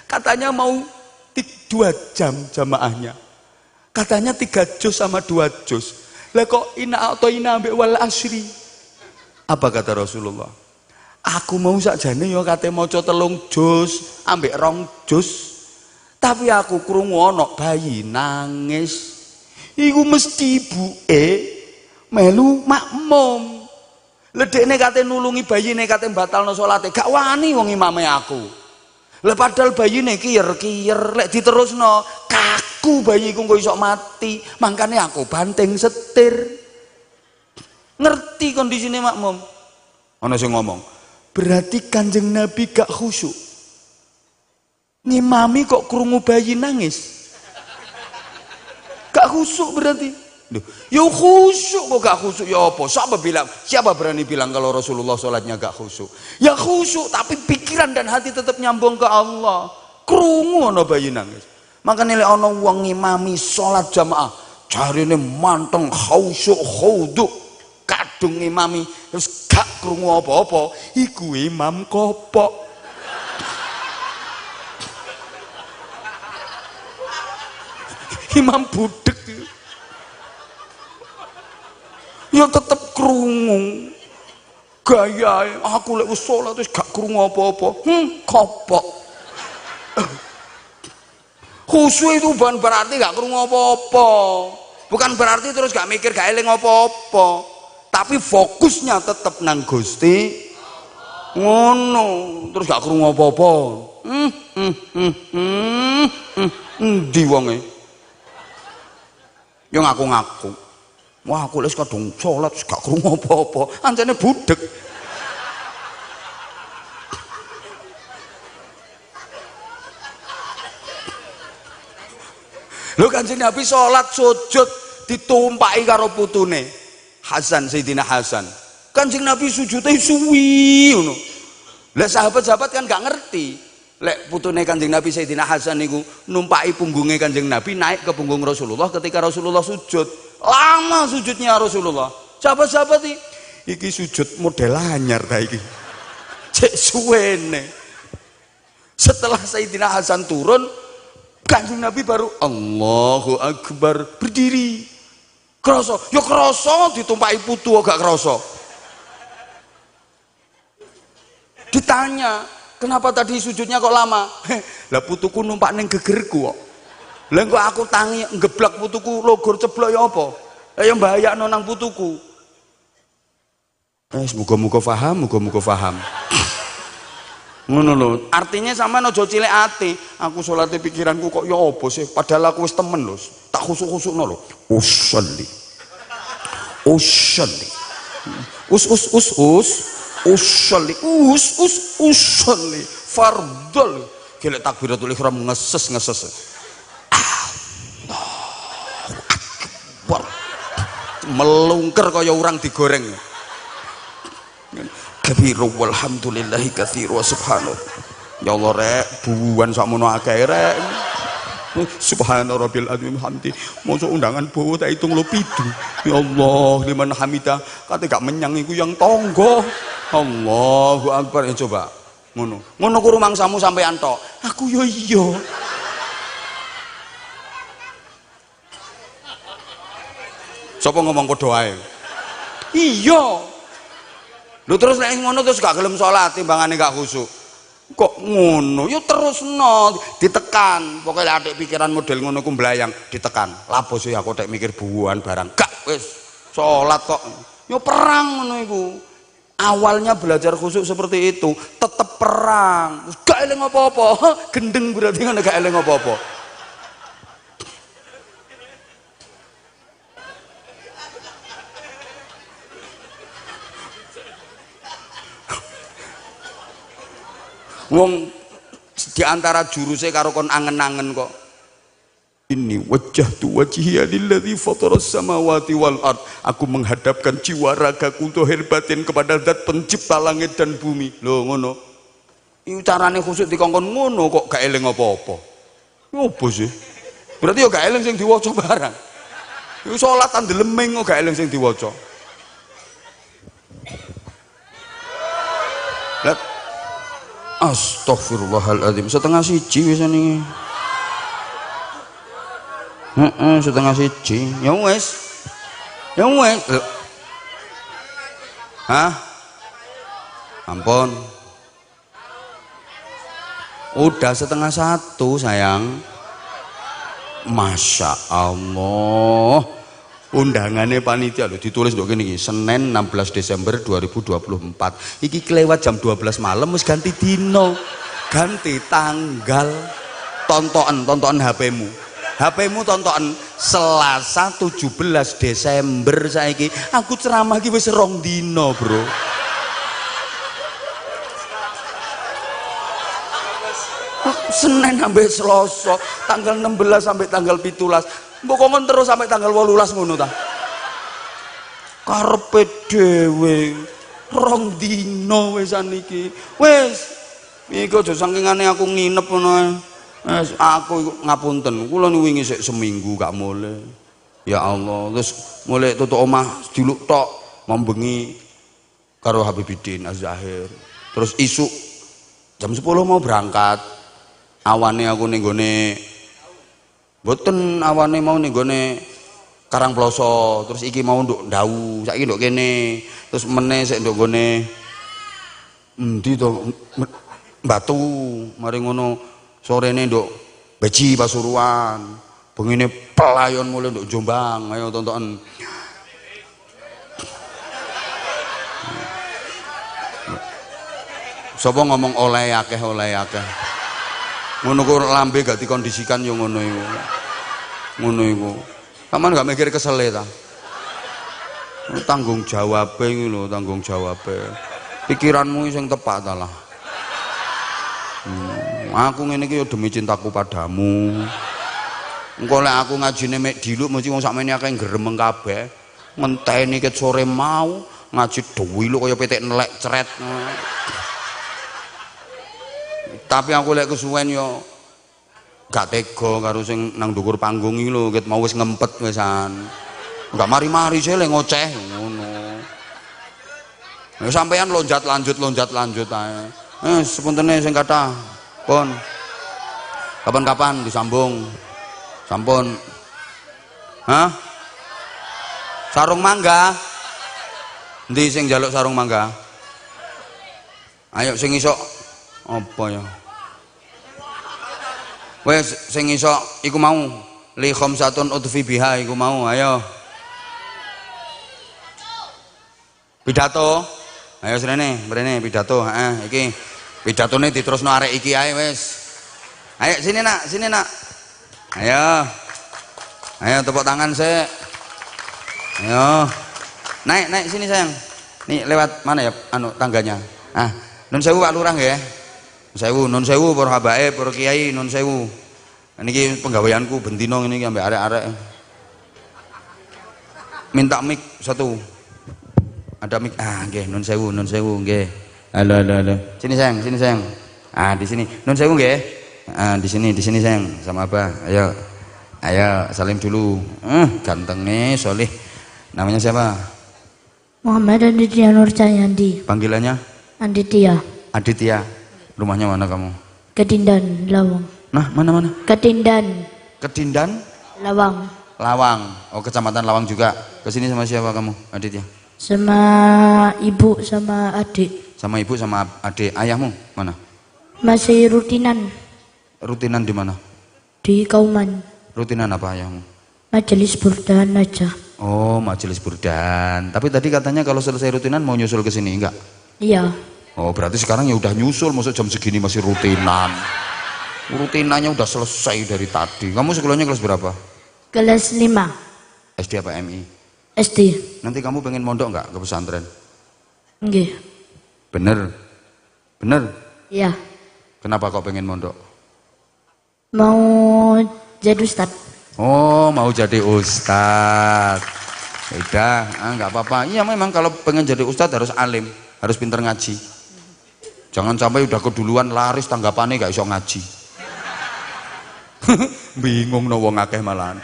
katanya mau 2 jam jamaahnya, katanya 3 juz sama 2 juz. Lah kok inna a'toina wal asri? Apa kata Rasulullah? Aku mau sakjane ya kate maca 3 juz ambek 2 juz. Tapi aku krungu ana bayi nangis. Iku mesti ibuke melu makmum. Ledekne kate nulungi bayine kate batalno salate, gak wani wong imame aku. Lah padahal bayine kiyer-kiyer, lek diterusno kaku bayiku kok iso mati. Mangkane aku banting setir. Ngerti kondisine makmum. Ana sing ngomong, Berarti Kanjeng Nabi gak khusyuk. Ngimami kok krungu bayi nangis. Gak khusyuk berarti. Duh, ya khusyuk kok gak khusyuk ya apa? Siapa berani bilang kalau Rasulullah sholatnya gak khusyuk? Ya khusyuk tapi pikiran dan hati tetap nyambung ke Allah. Krungu ana bayi nangis. Makanya nek ana wong ngimami sholat jamaah, jarine manteng khusyuk khudu, kadung ngimami terus gak krungu apa-apa, iku imam kopok. Imam budek. Ya tetep krungu. Gayae aku lek wis salat wis gak krungu apa-apa. Kopok. Khusyuk itu bukan berarti gak krungu apa-apa. Bukan berarti terus gak mikir gak eling apa-apa. Tapi fokusnya tetep nang Gusti. Ngono, terus gak krungu apa-apa. Endi wonge? Yo ngaku-ngaku. Wah aku les kadung sholat gak krungu apa-apa, anjane budek. Lho Kanjeng Nabi sholat sujud ditumpaki karo putune Hasan, Sayyidina Hasan. Kanjeng Nabi sujudnya suwi ngono. Lah sahabat-sahabat kan gak ngerti. Lek putune Kanjeng Nabi Sayyidina Hasan niku numpaki punggungnya Kanjeng Nabi naik ke punggung Rasulullah ketika Rasulullah sujud. Lama sujudnya Rasulullah. Sahabat-sahabat iki sujud model anyar ta iki. Cek suwene. Setelah Sayyidina Hasan turun, Kanjeng Nabi baru Allahu Akbar berdiri. Kroso, yo kroso ditumpaki putu gak kroso. Ditanya, kenapa tadi sujudnya kok lama? Lah putuku numpak ning gegerku kok. Lah kok aku tangi ngeblak putuku logor ceblok ya apa? Lah ya mbahayakno nang putuku. Muga-muga paham, muga-muga paham. Ngono lho, artinya sampean aja cilik ati. Aku salate pikiranku kok ya apa sih? Padahal aku wis temen lho. Tak khusuk-khusukno lho. Usolli. Usolli. Usolli. Usolli. Fardol. Gelek takbiratul ihram ngeses. Melungker kaya urang digoreng. Kabiru walhamdulillahi katsiru wa subhanallah. Ya Allah rek, buwan sakmono akeh rek. Subhana rabbil azim hamdi. Mosok undangan bawa tak hitung lo pidu. Ya Allah, liman hamidah. Kate gak menyang iku yang tonggo. Allahu akbar. Ya coba. Ngono. Ngono ku rumangsamu sampean tok. Aku yo iya. Sapa ngomong padha wae? Iya. Lho terus nek ngono terus gak gelem salat timbangane gak khusyuk. Kok ngono? Ya terusno, ditekan. Pokoke atik pikiran model ngono ku mblayang, ditekan. Lapo sih aku tek mikir buuan barang. Gak wis salat kok. Ya perang ngono iku. Awalnya belajar khusyuk seperti itu, tetep perang. Gak eling apa-apa. Gendeng berarti ngono gak eling apa-apa. Wong diantara juruse karo kon angen-angen kok. Ini wajjahtu wajhiya lilladzi fataras samawati wal ard. Aku menghadapkan jiwa ragaku zahir batin kepada zat pencipta langit dan bumi. Lho ngono. Iku carane khusyuk dikongkon ngono kok gak eling apa-apa. Ngopo sih? Berarti yo gak eling sing diwaca barang. Iku salat andeleming kok gak eling sing diwaca. Lah Astaghfirullahaladzim, setengah siji wis ning. Setengah siji. Ya wis. Ya wis. Hah? Ampun. Udah setengah satu sayang. Masya Allah. Undangannya panitia lho ditulis ndok kene iki Senin 16 Desember 2024. Iki kelewat jam 12 malam wis ganti dino. Ganti tanggal. Tontonan HP-mu. HP-mu tontonan Selasa 17 Desember saiki. Aku ceramah iki wis 2 dino, Bro. Senin sampai Selasa, tanggal 16 sampai tanggal 17. Mbok kon terus sampai tanggal 18 ngono ta. Karepe dhewe rong dina wisan iki. Wis iki aja sangkingane aku nginep ngono ae. Wis aku iku ngapunten, kula wingi sik seminggu gak mulai. Ya Allah, terus mulai tutuk omah juluk tok membengi karo Habibidin Az-Zahir. Terus isuk jam 10 mau berangkat. Awane aku ning gone mboten awane mau ning gone Karangploso, terus iki mau nduk Ndawu, saiki nduk kene, terus meneh sik nduk gone endi to Batu, mari ngono sorene nduk Beji Pasuruan, bengine pelayon mulai nduk Jombang, ayo tontonan. Sapa ngomong oleh akeh ngono kok lambe gak dikondisikan yo ngono iku kaman gak mikir kesele ta tanggung jawab iki lho tanggung jawab pikiranmu sing tepat ta lah aku ngene iki yo demi cintaku padamu engko lek aku ngajine mek diluk mesti wong sakmene akeh gremeng kabeh ngenteni ket sore mau ngaji dewi lu kaya petik nelek cret. Tapi aku lek kesuwen yo gak tega karo sing nang ndukur panggung iki lho, ket mau wis ngempet wisan. Enggak mari-mari sih lek ngoceh ngono. Ya sampean lonjat lanjut ae. Sepuntene sing kathah. Pun. Kapan-kapan disambung. Sampun. Hah? Sarung mangga. Endi sing njaluk sarung mangga? Ayo sing iso apa ya? Wes sing iso iku mau li khamsatun udfi biha iku mau ayo. Pidato. Ayo mrene pidato, heeh iki. Pidatone diterusno arek iki ae wis. Ayo sini nak. Ayo. Ayo tepuk tangan sik. Ayo. Naik sini sayang. Nih lewat mana ya anu tangganya. Ah, nun sewu Pak Lurah nggih. Nun sewu para habaib, para kiai, nun sewu. Niki penggaweanku bentino ngene iki ambek arek-arek. Minta mic satu. Ada mic. Ah, nggih, nun sewu nggih. Halo. Sini sayang. Ah, di sini. Nun sewu nggih. Ah, di sini sayang sama Abah. Ayo salim dulu. Gantengnya solih. Namanya siapa? Muhammad Aditya Nur Cahyadi. Panggilannya? Aditya. Rumahnya mana kamu? Ketindan, Lawang. Nah, mana? Ketindan, Lawang. Lawang. Oh, kecamatan Lawang juga. Kesini sama siapa kamu, Aditya? Sama ibu sama adik. Sama ibu sama adik. Ayahmu mana? Masih rutinan. Rutinan di mana? Di Kauman. Rutinan apa ayahmu? Majelis Burdan aja. Oh, majelis burdan. Tapi tadi katanya kalau selesai rutinan mau nyusul ke sini, enggak? Iya. Oh, berarti sekarang ya udah nyusul, masuk jam segini masih rutinan. Rutinannya udah selesai dari tadi. Kamu sekolahnya kelas berapa? Kelas 5. SD apa MI? SD. Nanti kamu pengen mondok enggak ke pesantren? Nggih. Bener? Iya. Kenapa kok pengen mondok? Mau jadi ustad. Oh, mau jadi ustad. Udah, enggak apa-apa. Iya memang kalau pengen jadi ustad harus alim, harus pinter ngaji. Jangan sampai udah keduluan laris tanggapannya gak iso ngaji. Bingung no wong akeh malahan.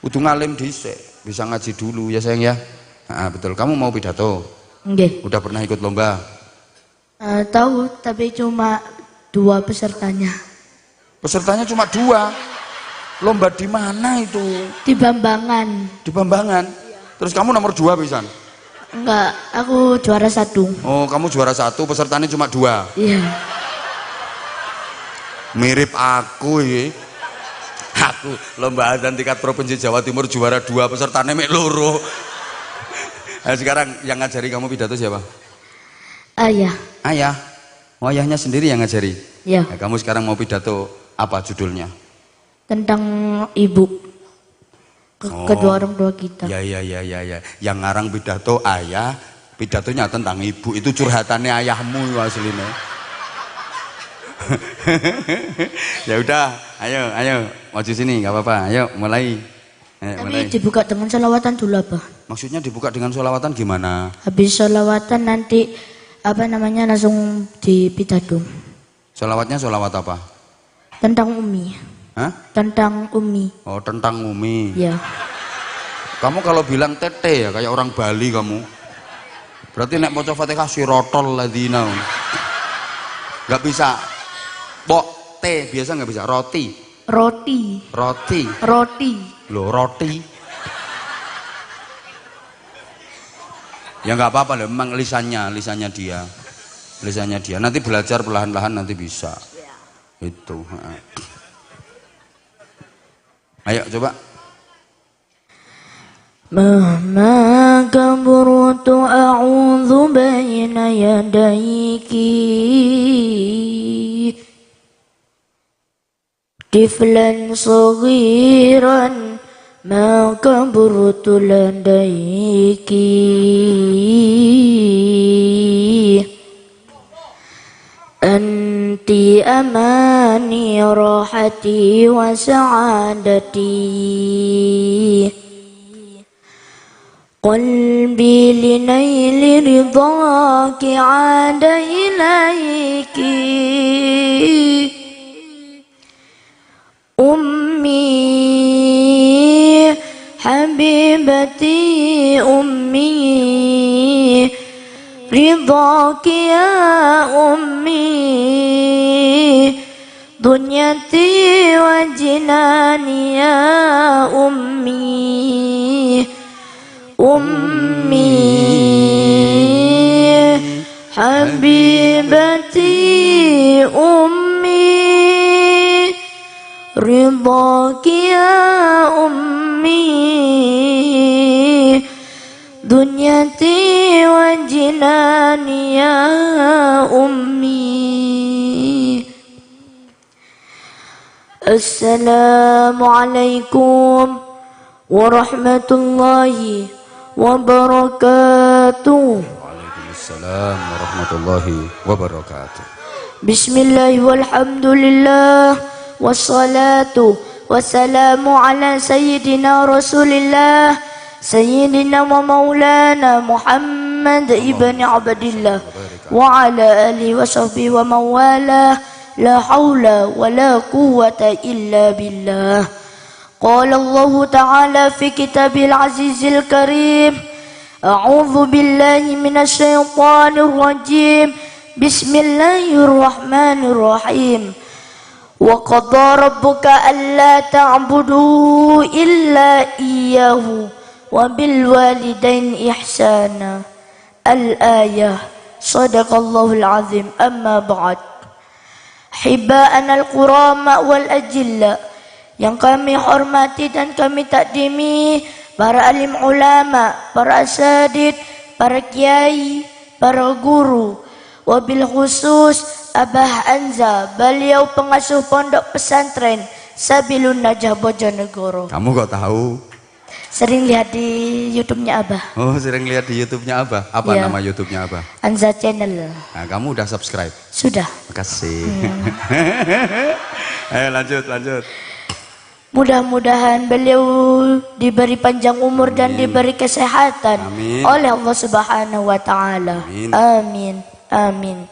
Kudu ngalim dhisik, bisa ngaji dulu ya sayang ya. Nah, betul. Kamu mau pidato? Nggih. Udah pernah ikut lomba? Tahu, tapi cuma 2 pesertanya. Pesertanya cuma 2. Lomba di mana itu? Di Bambangan. Di Bambangan. Terus kamu nomor 2 pisan? Enggak, aku juara 1. Oh, kamu juara 1, pesertanya cuma 2. Iya. Mirip aku ya. Aku lomba adzan tingkat provinsi Jawa Timur juara 2, pesertanya mek loro. Nah, sekarang yang ngajari kamu pidato siapa? Ayah. Ayah. Oh, ayahnya sendiri yang ngajari. Iya. Nah, kamu sekarang mau pidato apa judulnya? Tentang ibu. Kedua orang tua kita. Ya. Yang ngarang pidato ayah, pidatonya tentang ibu. Itu curhatannya ayahmu aslinya. Ya udah, ayo maju sini, nggak apa-apa. Ayo mulai. Tapi dibuka dengan sholawatan dulu apa? Maksudnya dibuka dengan sholawatan gimana? Habis sholawatan nanti apa namanya langsung dipitato. Sholawatnya sholawat apa? Tentang Umi. Hah? Tentang Umi. Oh, tentang Umi. Ya. Kamu kalau bilang tete ya kayak orang Bali kamu. Berarti nek maca Fatihah sirotol ladina. Nggak bisa. Pok T biasa nggak bisa. Roti. Loh, roti. Ya nggak apa-apa lah, memang lisannya dia. Nanti belajar perlahan-lahan nanti bisa. Itu. Ayo coba. Mahma kaburtu a'udzu baina yadayki tiflan saghiran ma kaburtu ladayki anti amani rahati wa sa'adati قلبي لنيل رضاك عاد إليك أمي حبيبتي أمي رضاك يا أمي دنيتي وجناني يا أمي أمي حبيبتي أمي رضاك يا أمي دنيتي وجناني يا أمي السلام عليكم ورحمة الله wabarakatuh. Waalaikumsalam warahmatullahi wabarakatuh. Bismillah walhamdulillah wassalatu wassalamu ala sayyidina rasulillah sayyidina wa maulana Muhammad ibn Abdillah wa ala alihi wa sahbihi wa mawala la hawla wa la quwwata illa billah. قال الله تعالى في كتابه العزيز الكريم أعوذ بالله من الشيطان الرجيم بسم الله الرحمن الرحيم وقضى ربك ألا تعبدوا إلا إياه وبالوالدين إحسانا الآية صدق الله العظيم أما بعد حباءنا الكرام والأجلاء yang kami hormati dan kami takdimi para alim ulama, para asadid, para kiai, para guru, wabil khusus Abah Anza, beliau pengasuh pondok pesantren Sabilun Najah Bojonegoro. Kamu kok tahu? Sering lihat di YouTube-nya Abah. Oh, sering lihat di YouTube-nya Abah. Apa nama YouTube-nya Abah? Anza Channel. Nah, kamu udah subscribe? Sudah. Makasih. Ayo lanjut. Mudah-mudahan beliau diberi panjang umur dan diberi kesehatan oleh Allah Subhanahu wa taala. Amin.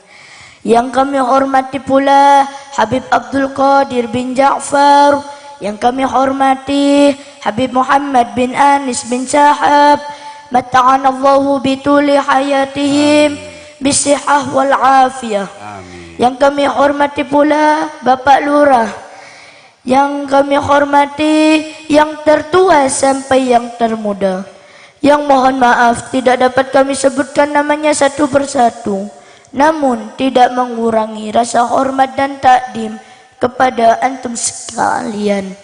Yang kami hormati pula Habib Abdul Qadir bin Ja'far, yang kami hormati Habib Muhammad bin Anis bin Sahab, mata'anallahu bituli hayatihim bisihah wal afiyah. Yang kami hormati pula Bapak Lurah, yang kami hormati yang tertua sampai yang termuda, yang mohon maaf tidak dapat kami sebutkan namanya satu persatu, namun tidak mengurangi rasa hormat dan takdim kepada antum sekalian.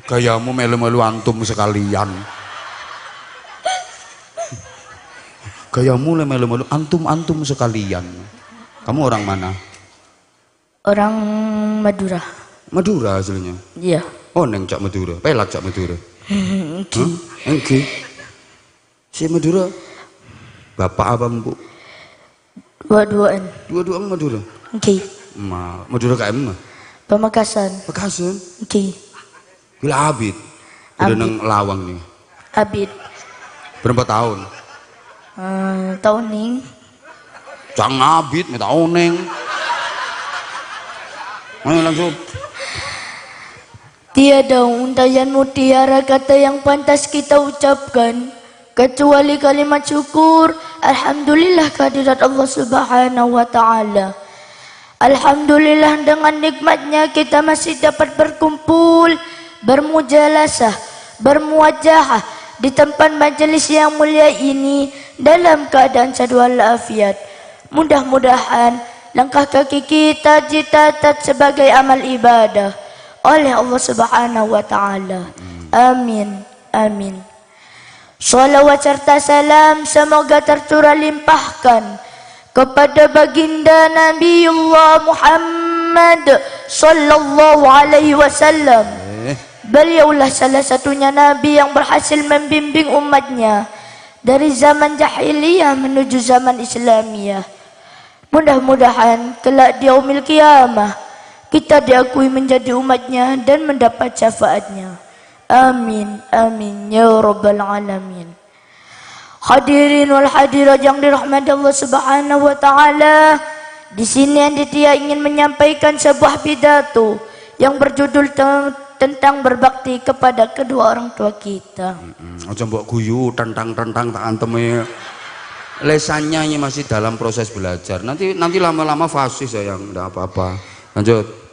Gayamu melu-melu antum sekalian. Gayamu melu-melu antum sekalian. Kamu orang mana? Orang Madura. Madura aslinya? Iya. Oh, neng cak Madura, pelak cak Madura. Engki. Si Madura. Bapak apa Mbu? Dua-duaan. Dua-duaan Madura. Engki. Madura KM mah. Pamekasan. Pekasan. Oke. Gila Abid. Udah nang Lawang nih. Abid. Berapa tahun? Tahun nih. Cang Abid, tahun neng. Ayo lanjut. Tiada untayan mutiara kata yang pantas kita ucapkan kecuali kalimat syukur. Alhamdulillah kehadirat Allah Subhanahu wa taala. Alhamdulillah dengan nikmatnya kita masih dapat berkumpul, bermujalasah, bermuajahah di tempat majelis yang mulia ini dalam keadaan sehat walafiat. Mudah-mudahan langkah kaki kita dicatat sebagai amal ibadah oleh Allah Subhanahu wa taala. Amin. Amin. Salawat serta salam semoga tercurah limpahkan kepada baginda Nabiullah Muhammad sallallahu alaihi wasallam. Beliaulah salah satunya nabi yang berhasil membimbing umatnya dari zaman jahiliyah menuju zaman Islamiyah. Mudah-mudahan kelak di yaumil qiyamah kita diakui menjadi umatnya dan mendapat syafaatnya. Amin, amin, ya rabbal alamin. Hadirin wal hadirat yang dirahmati Allah Subhanahu wa taala. Di sini Anditia ingin menyampaikan sebuah pidato yang berjudul tentang berbakti kepada kedua orang tua kita. Aja mbok guyu tentang tak anteme. Lesannya ini masih dalam proses belajar. Nanti lama-lama fasih sayang, enggak apa-apa. Lanjut.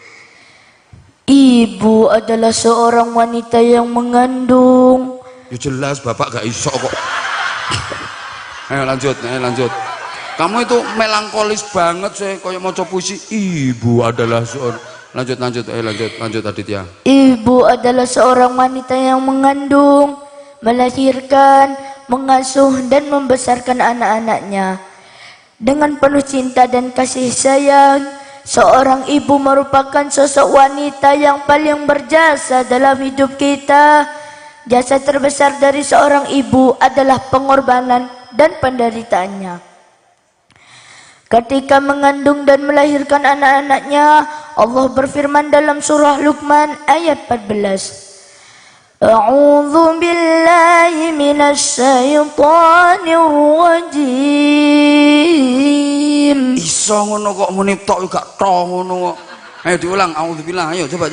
Ibu adalah seorang wanita yang mengandung. Ya jelas bapak gak iso kok. Ayo lanjut. Kamu itu melankolis banget sih, kayak mau puisi. Ibu adalah seorang. Lanjut Aditya. Ibu adalah seorang wanita yang mengandung, melahirkan, mengasuh dan membesarkan anak-anaknya dengan penuh cinta dan kasih sayang. Seorang ibu merupakan sosok wanita yang paling berjasa dalam hidup kita. Jasa terbesar dari seorang ibu adalah pengorbanan dan penderitaannya. Ketika mengandung dan melahirkan anak-anaknya, Allah berfirman dalam surah Luqman ayat 14. A'udzu billahi minasy syaithanir rajim. Iso ngono kok muni tok gak toh ngono kok. Ayo diulang, auzubillah. Ayo coba.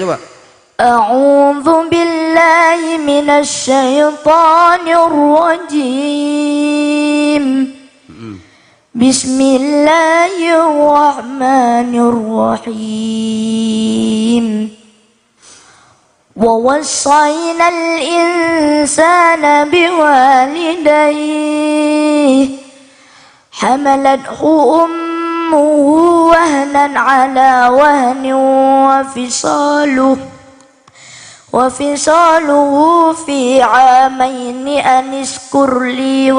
A'udzu billahi minasy syaithanir rajim. Bismillahirrahmanirrahim. ووصينا الإنسان بوالديه حملته أمه وهنا على وهن وفصاله في عامين أن اشكر لي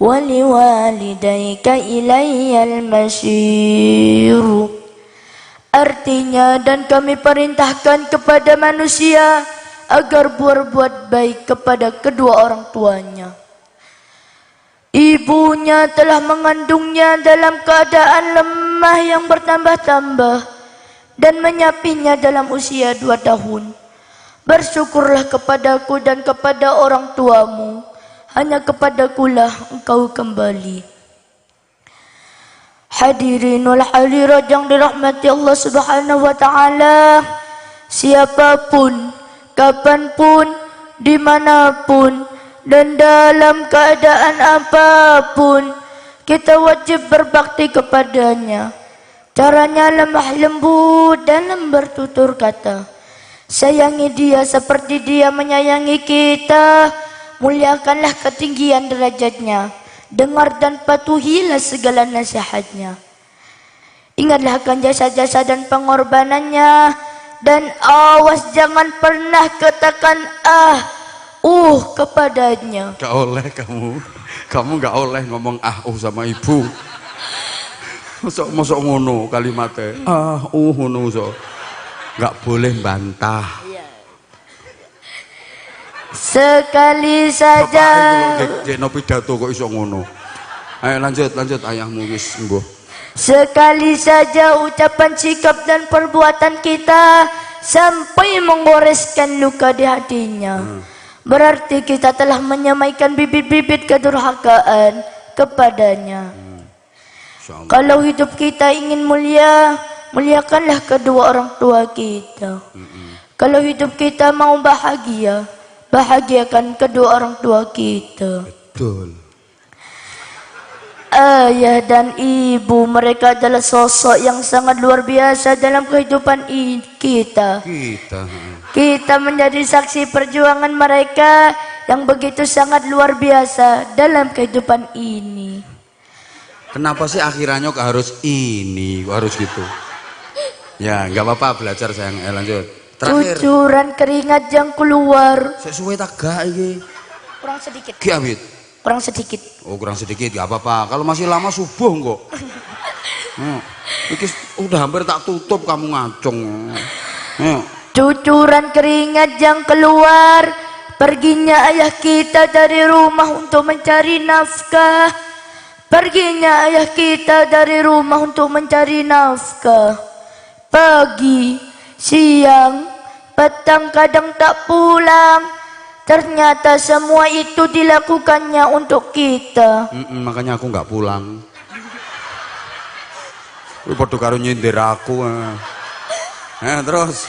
ولوالديك إلي المصير. Artinya, dan kami perintahkan kepada manusia agar berbuat baik kepada kedua orang tuanya. Ibunya telah mengandungnya dalam keadaan lemah yang bertambah-tambah dan menyapinya dalam usia 2 tahun. Bersyukurlah kepadaku dan kepada orang tuamu, hanya kepadakulah engkau kembali. Hadirin wal hadirat yang dirahmati Allah Subhanahu wa taala, siapapun, kapanpun, dimanapun, dan dalam keadaan apapun, kita wajib berbakti kepadanya. Caranya lemah lembut dalam bertutur kata. Sayangi dia seperti dia menyayangi kita. Muliakanlah ketinggian derajatnya. Dengar dan patuhilah segala nasihatnya. Ingatlah akan jasa-jasa dan pengorbanannya. Dan awas jangan pernah katakan kepadanya. Gak oleh kamu gak oleh ngomong sama ibu. Masuk ngono kalimatnya. Ngono so. Gak boleh bantah. Sekali saja. Bapak pidato kok iso ngono. Ayo lanjut ayahmu wis mbuh. Sekali saja ucapan, sikap dan perbuatan kita sampai menggoreskan luka di hatinya, berarti kita telah menyamaikan bibit-bibit kedurhakaan kepadanya. Kalau hidup kita ingin mulia, muliakanlah kedua orang tua kita. Kalau hidup kita mau bahagia, bahagiakan kedua orang tua kita. Betul. Ayah dan ibu, mereka adalah sosok yang sangat luar biasa dalam kehidupan kita. Kita menjadi saksi perjuangan mereka yang begitu sangat luar biasa dalam kehidupan ini. Kenapa sih akhirannya kok harus ini, kok harus gitu? Ya, nggak apa-apa, belajar sayang. Lanjut. Terakhir. Cucuran keringat yang keluar. Sesuai tagak iki. Kurang sedikit. Ki Abid. Kurang sedikit. Oh, kurang sedikit, nggak apa-apa. Kalau masih lama subuh kok. Iki udah hampir tak tutup, kamu ngacung. Cucuran keringat yang keluar. Perginya ayah kita dari rumah untuk mencari nafkah. Perginya ayah kita dari rumah untuk mencari nafkah. Pagi, siang, petang kadang tak pulang. Ternyata semua itu dilakukannya untuk kita. Makanya aku nggak pulang. Padha karo nyindir aku. Terus.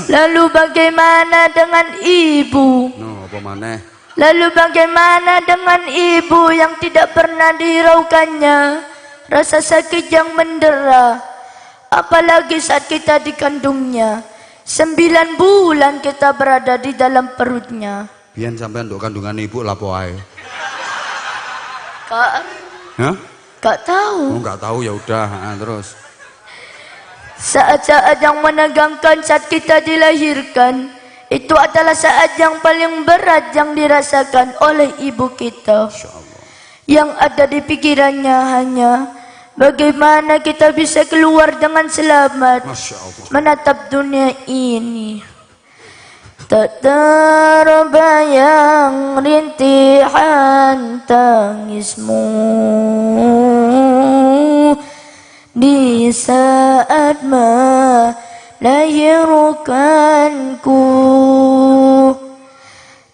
Lalu bagaimana dengan ibu? No, apa maneh? Lalu bagaimana dengan ibu yang tidak pernah dihiraukannya rasa sakit yang mendera, apalagi saat kita dikandungnya. 9 bulan kita berada di dalam perutnya. Biyen sampean nduk kandungan ibu lapo ae? Kak, Hah? Kak tahu. Oh, enggak tahu, ya udah, terus. Saat-saat yang menegangkan saat kita dilahirkan, itu adalah saat yang paling berat yang dirasakan oleh ibu kita. Yang ada di pikirannya hanya bagaimana kita bisa keluar dengan selamat menatap dunia ini. Tak terbayang rintihan tangismu di saat melahirkanku.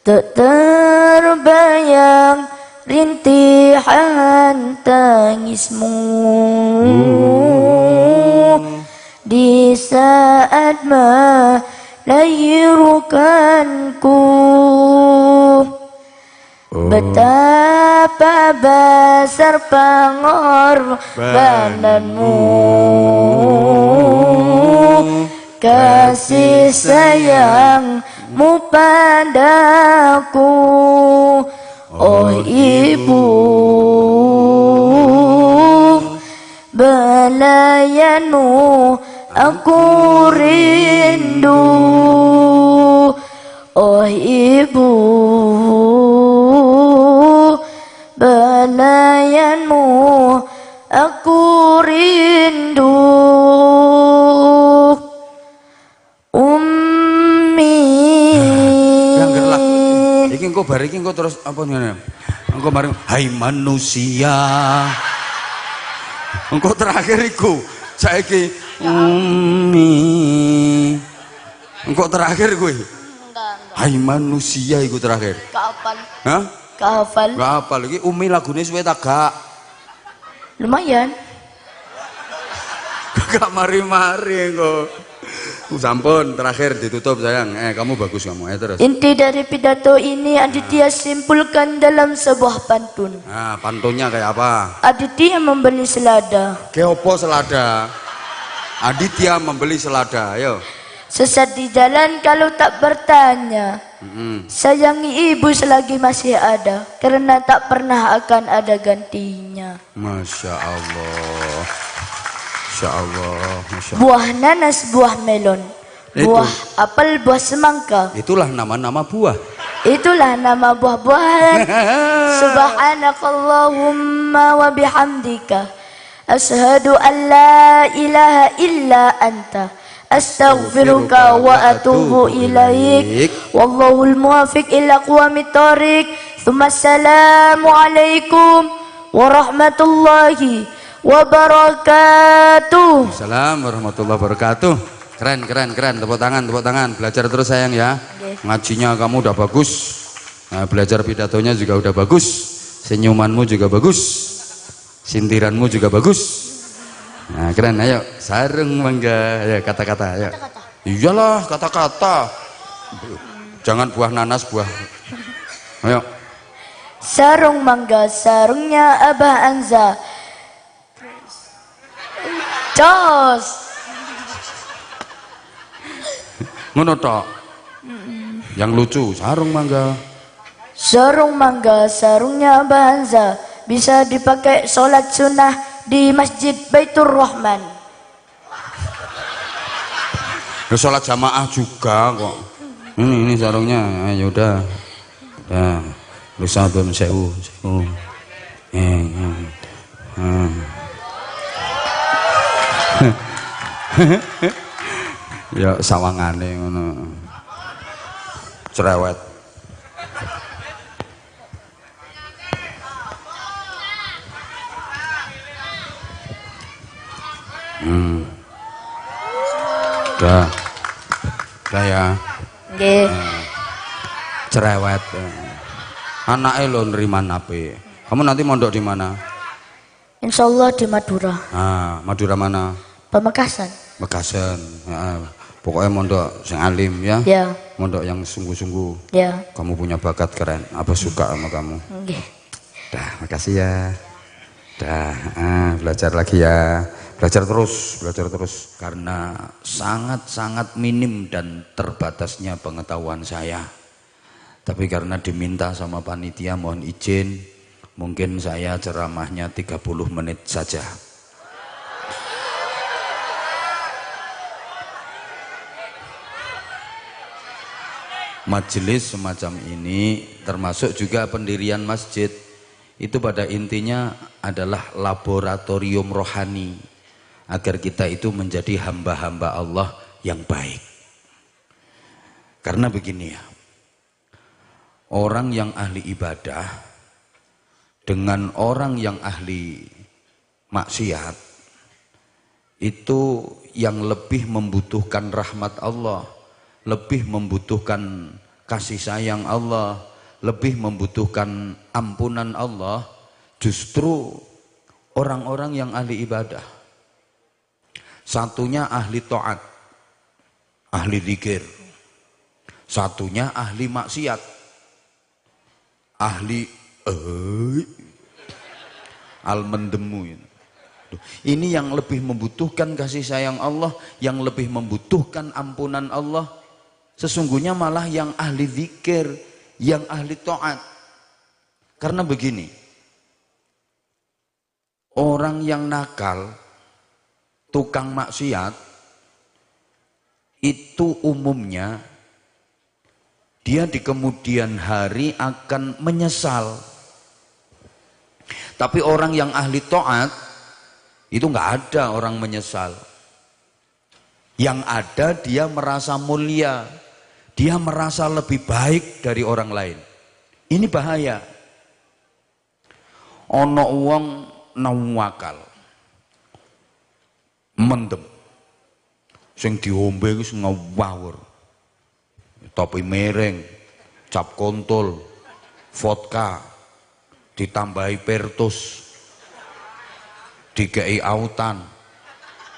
Tak terbayang rintihan tangismu di saat melahirkanku. Betapa besar pengorbananmu, kasih sayangmu padaku. Oh ibu, belayanmu aku rindu. Oh ibu, belayanmu aku rindu. Iki engko bar iki engko terus apa ngene. Engko mari hai manusia. Engko terakhir iku saiki engko terakhir kuwi. Hai manusia iku terakhir. Kapan? Hah? Kehafal? Gak hafal iki Umi lagune suwe tak gak. Lumayan. Gak mari-mari engko. Sampun terakhir ditutup sayang. Kamu bagus kamu. Terus. Inti dari pidato ini Aditya simpulkan dalam sebuah pantun. Nah, pantunnya kayak apa? Aditya membeli selada. Keopo selada? Aditya membeli selada. Ayo. Sesat di jalan kalau tak bertanya. Sayangi ibu selagi masih ada, karena tak pernah akan ada gantinya. Masya Allah. Masya Allah. Masya Allah. Buah nanas, buah melon, buah apel, buah semangka. Itulah nama-nama buah. Itulah nama buah-buahan. Subhanakallahumma wa bihamdika asyhadu an la ilaha illa anta astaghfiruka wa atubu ilaik. Wallahul muwafiq ila aqwamit thoriq. Tsumma assalamu alaikum warahmatullahi wabarakatuh. Assalamualaikum warahmatullahi wabarakatuh. Keren, tepuk tangan, belajar terus sayang ya. Ngajinya kamu udah bagus, nah, belajar pidatonya juga udah bagus, senyumanmu juga bagus, sintiranmu juga bagus. Nah keren, ayo sarung mangga, ya kata-kata, ayo. Iyalah kata-kata, jangan buah nanas, buah. Ayo. Sarung mangga, sarungnya Abah Anza. Jos. Ngono tok. Yang lucu, sarung mangga. Sarung mangga, sarungnya Abah Anza. Bisa dipakai sholat sunnah di Masjid Baitur Rahman. Ya, sholat jamaah juga kok. Ini sarungnya, ayo udah. Ya, lusa belum sewu. Ya sawangane ngono. Cerewet. Udah ya. Nggih. Cerewet. Anake lho neriman apik. Kamu nanti mondok di mana? Insyaallah di Madura. Ah, Madura mana? Pamekasan. Mekasen. Ya, pokoknya mondok sing alim ya. Ya. Mondok yang sungguh-sungguh. Ya. Kamu punya bakat keren. Apa suka sama kamu? Nggih. Dah, makasih ya. Dah, belajar lagi ya. Belajar terus karena sangat-sangat minim dan terbatasnya pengetahuan saya. Tapi karena diminta sama panitia, mohon izin, mungkin saya ceramahnya 30 menit saja. Majelis semacam ini termasuk juga pendirian masjid itu pada intinya adalah laboratorium rohani agar kita itu menjadi hamba-hamba Allah yang baik. Karena begini ya, orang yang ahli ibadah dengan orang yang ahli maksiat itu yang lebih membutuhkan rahmat Allah, lebih membutuhkan kasih sayang Allah, lebih membutuhkan ampunan Allah, justru orang-orang yang ahli ibadah. Satunya ahli taat, ahli zikir. Satunya ahli maksiat, ahli al-mendemu. Ini yang lebih membutuhkan kasih sayang Allah, yang lebih membutuhkan ampunan Allah. Sesungguhnya malah yang ahli zikir, yang ahli taat. Karena begini, orang yang nakal, tukang maksiat, itu umumnya dia di kemudian hari akan menyesal. Tapi orang yang ahli taat itu nggak ada orang menyesal. Yang ada dia merasa mulia, dia merasa lebih baik dari orang lain. Ini bahaya. Ono wong nawakal, mendem, sing diombe wis ngawur, topi mereng, cap kontol, vodka, ditambahi pertus, dikei autan,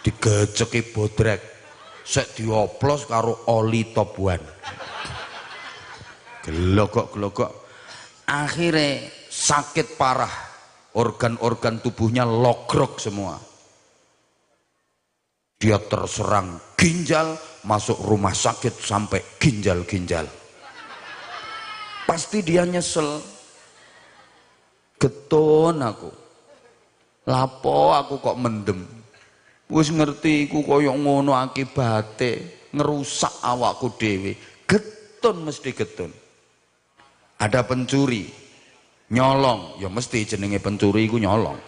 digeceki bodrek, sek dioplos karo oli top one. Gelogok-gelogok, akhirnya sakit parah, organ-organ tubuhnya logrok semua. Dia terserang ginjal, masuk rumah sakit sampai ginjal-ginjal. Pasti dia nyesel. Getun aku. Lapo aku kok mendem. Wis ngerti iku koyo ngono akibate, ngerusak awakku dhewe. Getun mesti getun. Ada pencuri, nyolong, ya mesti jenenge pencuri iku nyolong.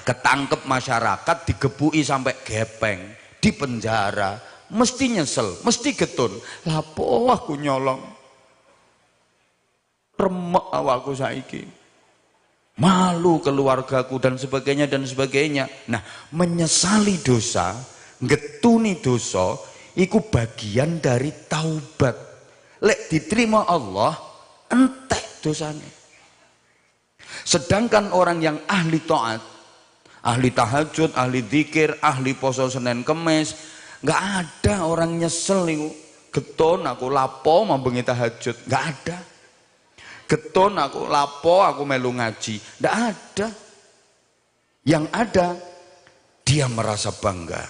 Ketangkep masyarakat, digebuki sampai gepeng, di penjara, mesti nyesel, mesti getun. Lapo aku nyolong, remek awakku saiki. malu keluargaku dan sebagainya dan sebagainya. Nah, menyesali dosa, ngetuni dosa, iku bagian dari taubat. Lek diterima Allah, entek dosanya. Sedangkan orang yang ahli taat, ahli tahajud, ahli zikir, ahli poso Senin Kemis, nggak ada orang nyesel itu. Geton aku lapo mambengi tahajud, nggak ada. Geton aku lapo aku melu ngaji, nggak ada. Yang ada dia merasa bangga,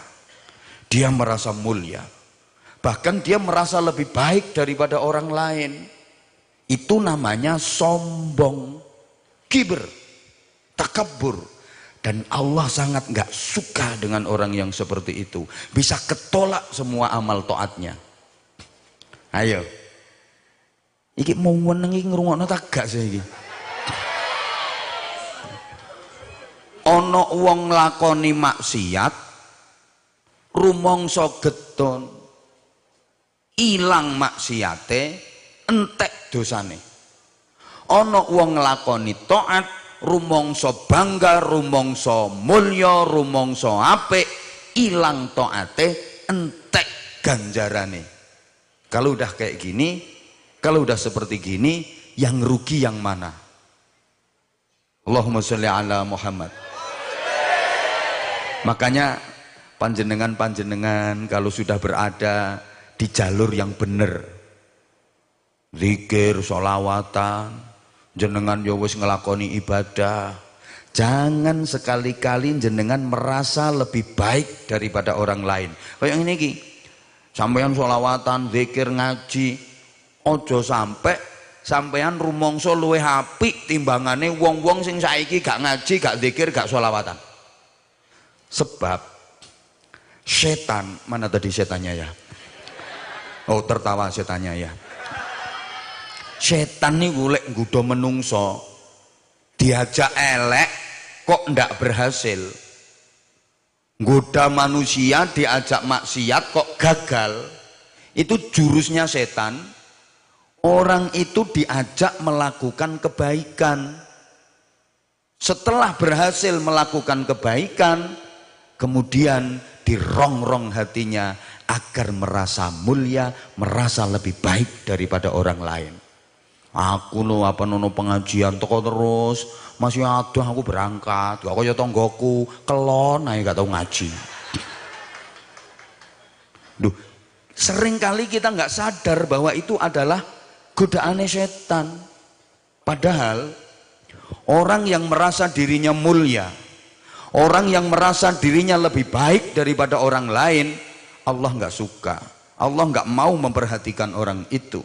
dia merasa mulia, bahkan dia merasa lebih baik daripada orang lain. Itu namanya sombong, kibir, takabur. Dan Allah sangat nggak suka dengan orang yang seperti itu. Bisa ketolak semua amal taatnya. Ayo, iki mau menengi ngrungokno tak gak sih iki? Ana wong nglakoni maksiat, rumangsa gedon, ilang maksiate, entek dosane. Ana wong nglakoni taat, rumangsa bangga, rumangsa mulya, rumangsa apik, ilang taate, entek ganjarane. Kalau udah kayak gini, kalau udah seperti gini, yang rugi yang mana? Allahumma sholli ala Muhammad. Makanya panjenengan kalau sudah berada di jalur yang benar, zikir, sholawatan, jenengan ya wis ngelakoni ibadah, jangan sekali-kali jenengan merasa lebih baik daripada orang lain. Kayak ini ki, sampeyan sholawatan, zikir, ngaji, ojo sampai sampeyan rumangsa luwih apik timbangane wong-wong sing saiki gak ngaji, gak zikir, gak sholawatan. Sebab setan, mana tadi setannya ya? Oh, tertawa setannya ya. Setan niku lek nggodha menungso diajak elek kok ndak berhasil. Nggoda manusia diajak maksiat kok gagal. Itu jurusnya setan. Orang itu diajak melakukan kebaikan. Setelah berhasil melakukan kebaikan, kemudian dirongrong hatinya agar merasa mulia, merasa lebih baik daripada orang lain. Aku lo apa nono pengajian toko terus, masih ada aku berangkat, gak kaya tonggoku kelon aja gak tau ngaji. Duh, sering kali kita nggak sadar bahwa itu adalah godaan setan. Padahal orang yang merasa dirinya mulia, orang yang merasa dirinya lebih baik daripada orang lain, Allah nggak suka. Allah nggak mau memperhatikan orang itu.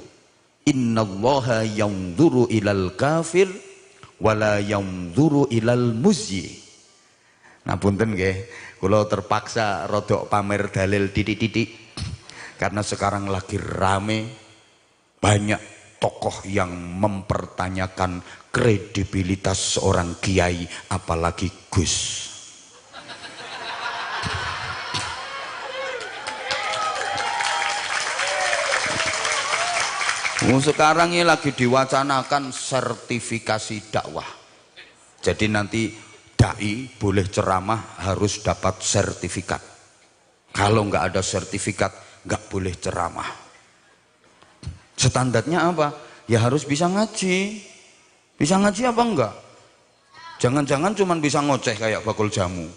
Innallaha yanzuru ilal kafir wala yanzuru ilal muzyi. Nah punten nggih, kula terpaksa rodok pamer dalil titik-titik karena sekarang lagi rame banyak tokoh yang mempertanyakan kredibilitas seorang kiai, apalagi Gus. Sekarang ini lagi diwacanakan sertifikasi dakwah. Jadi nanti dai boleh ceramah harus dapat sertifikat. Kalau nggak ada sertifikat nggak boleh ceramah. Standarnya apa? Ya harus bisa ngaji. Bisa ngaji apa enggak? Jangan-jangan cuman bisa ngoceh kayak bakul jamu.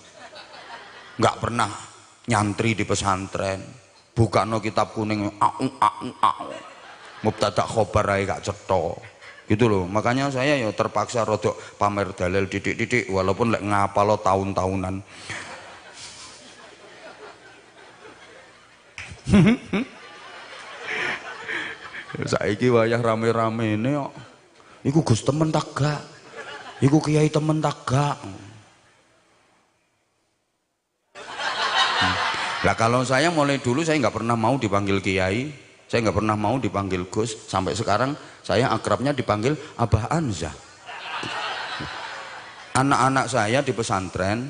Nggak pernah nyantri di pesantren. Buka no kitab kuning mubtada khobar ae gak cetha. Gitu loh. Makanya saya ya terpaksa rodok pamer dalil titik-titik walaupun lek ngapalo tahun-tahunan. Saiki wayah rame-rame ini kok. Iku Gus temen tak gak? Iku kiai temen tak gak? Lah kalau saya mulai dulu saya nggak pernah mau dipanggil kiai, saya nggak pernah mau dipanggil Gus, sampai sekarang saya akrabnya dipanggil Abah Anza. Anak-anak saya di pesantren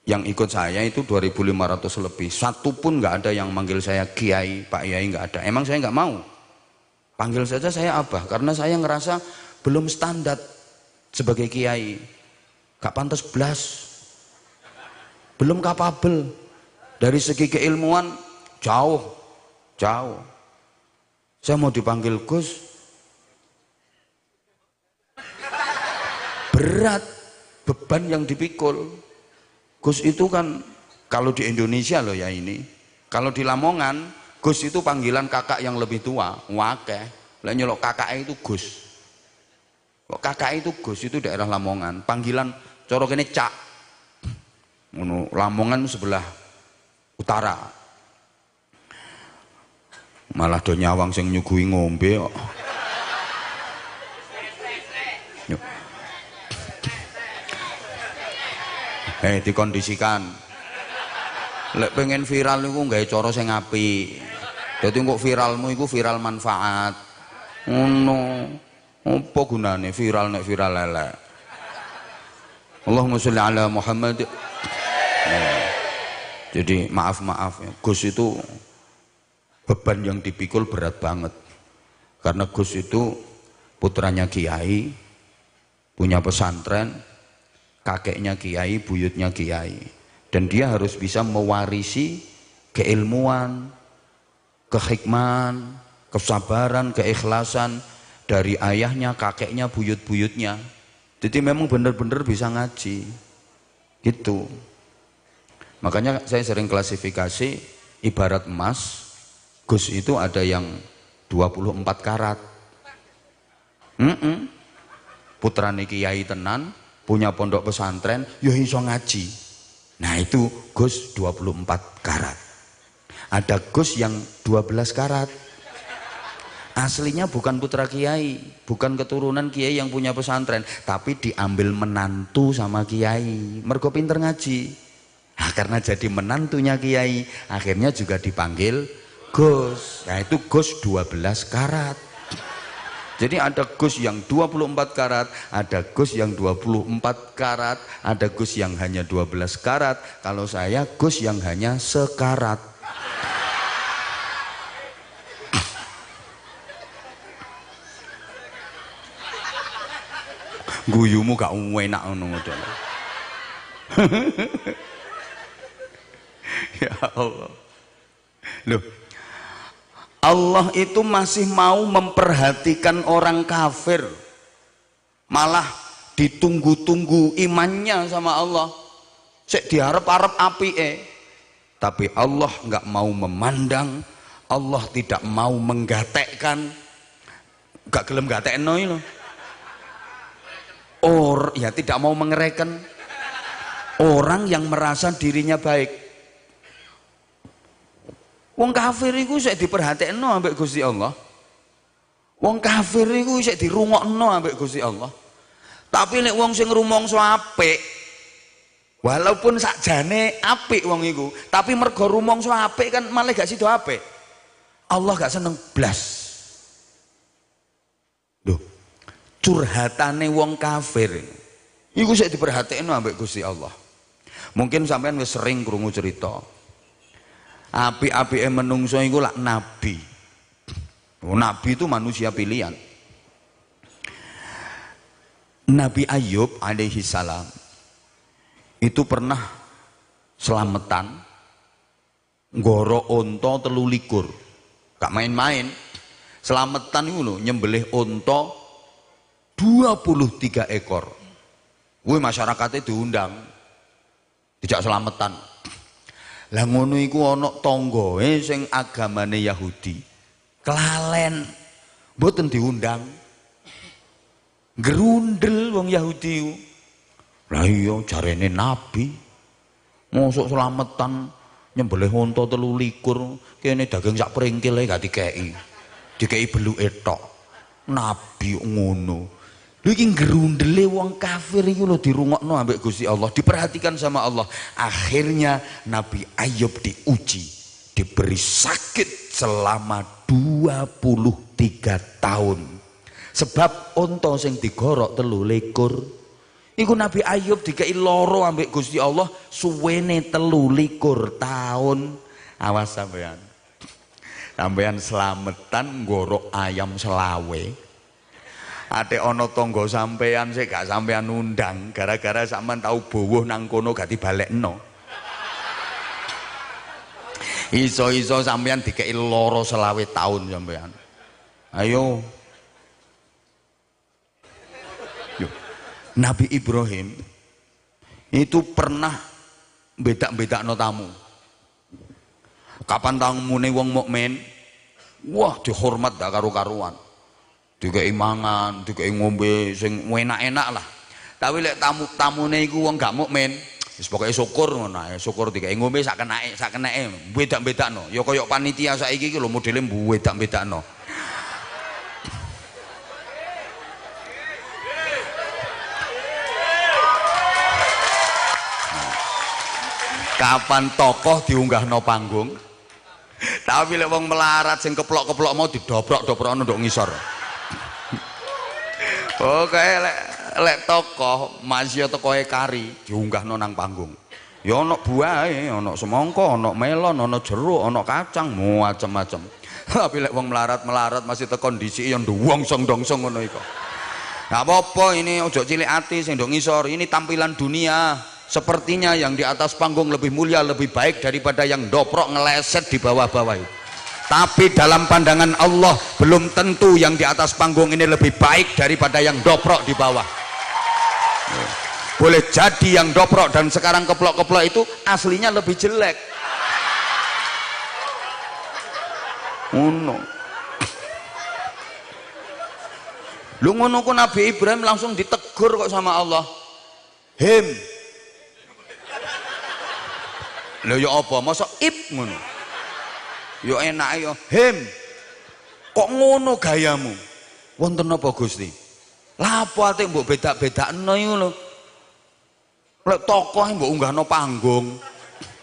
yang ikut saya itu 2.500 lebih, satu pun nggak ada yang manggil saya kiai, Pak Yai, nggak ada. Emang saya nggak mau, panggil saja saya Abah, karena saya ngerasa belum standar. sebagai kiai. Gak pantas blas. Belum kapabel. Dari segi keilmuan jauh. Saya mau dipanggil Gus. Berat beban yang dipikul. Gus itu kan kalau di Indonesia loh ya ini. Kalau di Lamongan, Gus itu panggilan kakak yang lebih tua, wakeh. Lah nyelok kakak itu Gus. Kok kakak itu Gus itu daerah Lamongan. Panggilan coro kene Cak. Ngono, Lamongan sebelah utara. Malah do nyawang sing nyuguhi ngombe kok. Dikondisikan. Lek pengen viral niku nggawe cara sing apik. Dadi kok viralmu iku viral manfaat. Ngono. Apa gunane viral nek viral elek? Allahumma sholli ala Muhammad. Jadi maaf ya. Gus itu beban yang dipikul berat banget. Karena Gus itu putranya kiai, punya pesantren, kakeknya kiai, buyutnya kiai. Dan dia harus bisa mewarisi keilmuan, kehikmahan, kesabaran, keikhlasan dari ayahnya, kakeknya, buyut-buyutnya. Jadi memang benar-benar bisa ngaji. Gitu. Makanya saya sering klasifikasi ibarat emas. Gus itu ada yang 24 karat. Putrane kiai tenan, punya pondok pesantren, yo iso ngaji. Nah itu Gus 24 karat. Ada Gus yang 12 karat. Aslinya bukan putra kiai, bukan keturunan kiai yang punya pesantren, tapi diambil menantu sama kiai. Mergo pinter ngaji. Nah, karena jadi menantunya kiai, akhirnya juga dipanggil Gus. Nah itu Gus 12 karat. Jadi ada Gus yang 24 karat, ada Gus yang 24 karat, ada Gus yang hanya 12 karat. Kalau saya Gus yang hanya sekarat. Guyumu gak enak ngono. Ya Allah. Loh. Allah itu masih mau memperhatikan orang kafir. Malah ditunggu-tunggu imannya sama Allah. Sik diharap-harap apike. Tapi Allah nggak mau memandang, Allah tidak mau menggatekkan. Gak gelem gatekno iki lho. Ya tidak mau mengereken orang yang merasa dirinya baik. Wong kafir iku sik diperhatekno ambek Gusti Allah. Wong kafir iku sik dirungokno ambek Gusti Allah. Tapi nek wong sing rumangsa apik, walaupun sakjane apik wong iku, tapi mergo rumangsa apik kan malah gak sida apik. Allah gak seneng blas. Loh, curhatane wong kafir iku sik diperhatekno ambek Gusti Allah. Mungkin sampean wis sering krungu cerita. Api-apike menungso iku lak nabi. Nabi itu manusia pilihan. Nabi Ayub alaihi salam itu pernah selamatan nggoro onto 23. Gak main-main. Selamatan itu lho nyembelih onto 23 ekor. Wih masyarakatnya diundang. Dijak selamatan. Lah ngono iku ana tanggae sing agamane Yahudi. Kelalen. Mboten diundang. Gerundel wong Yahudi. Lah iya jarene nabi. Mosok selamatan nyembelih unta 23 kene daging sak pringkil ae gak dikeki. Dikeki beluke tok. Nabi ngono. Lha iki gerundele wong kafir iki lho dirungokno ambek Gusti Allah, diperhatikan sama Allah. Akhirnya Nabi Ayub diuji, diberi sakit selama 23 tahun. Sebab unta sing digorok 23. Iku Nabi Ayub dikei loro ambek Gusti Allah suwene 23 tahun. Awas sampean. Sampean selamatan ngorok ayam selawe. ate ana tangga sampean sik gak sampean undang gara-gara sampean tau bowuh nang kono gak dibalekno. Iso-iso sampean dikeki lara 20 tahun sampean. Ayo. Yo. Nabi Ibrahim itu pernah bedak-bedakno tamu. Kapan tamune wong mukmin, wah dihormat dak karo-karuan. Dikeki mangan, dikeki ngombe sing enak-enak lah. Tapi lek tamune iku wong gak mukmin, wis pokoke syukur ngono ae, syukur dikeki ngombe sak keneke, bedak-bedakno. Ya kaya panitia saiki iki lho modele bedak-bedakno. Kapan tokoh diunggahno panggung, tapi lek wong melarat sing keplok-keplok mau didoprok-doprokno nduk ngisor. Oke, lek tokoh masih tokohe kari diunggahno nang panggung. Ya ana buahe, ana semangka, ana melon, ana jeruk, ana kacang, macam-macam. Tapi lek wong melarat masih tekon dhisik ya nduwongsong-dongsong ngono iku. Gak apa-apa, ini ojo cilik ati sing nduk ngisor, ini tampilan dunia. Sepertinya yang di atas panggung lebih mulia, lebih baik daripada yang doprok ngeleset di bawah-bawah itu. Tapi dalam pandangan Allah belum tentu yang di atas panggung ini lebih baik daripada yang doprok di bawah. Boleh jadi yang doprok dan sekarang keplok-keplok itu aslinya lebih jelek. Lu ngono ku Nabi Ibrahim langsung ditegur kok sama Allah. Lha ya apa? Masa ngono. Ya enak ya. Kok ngono gayamu? Wonten apa Gusti? Lah apa ate mbok bedak-bedakno iku lho. Lek tokoh mbok unggahno panggung,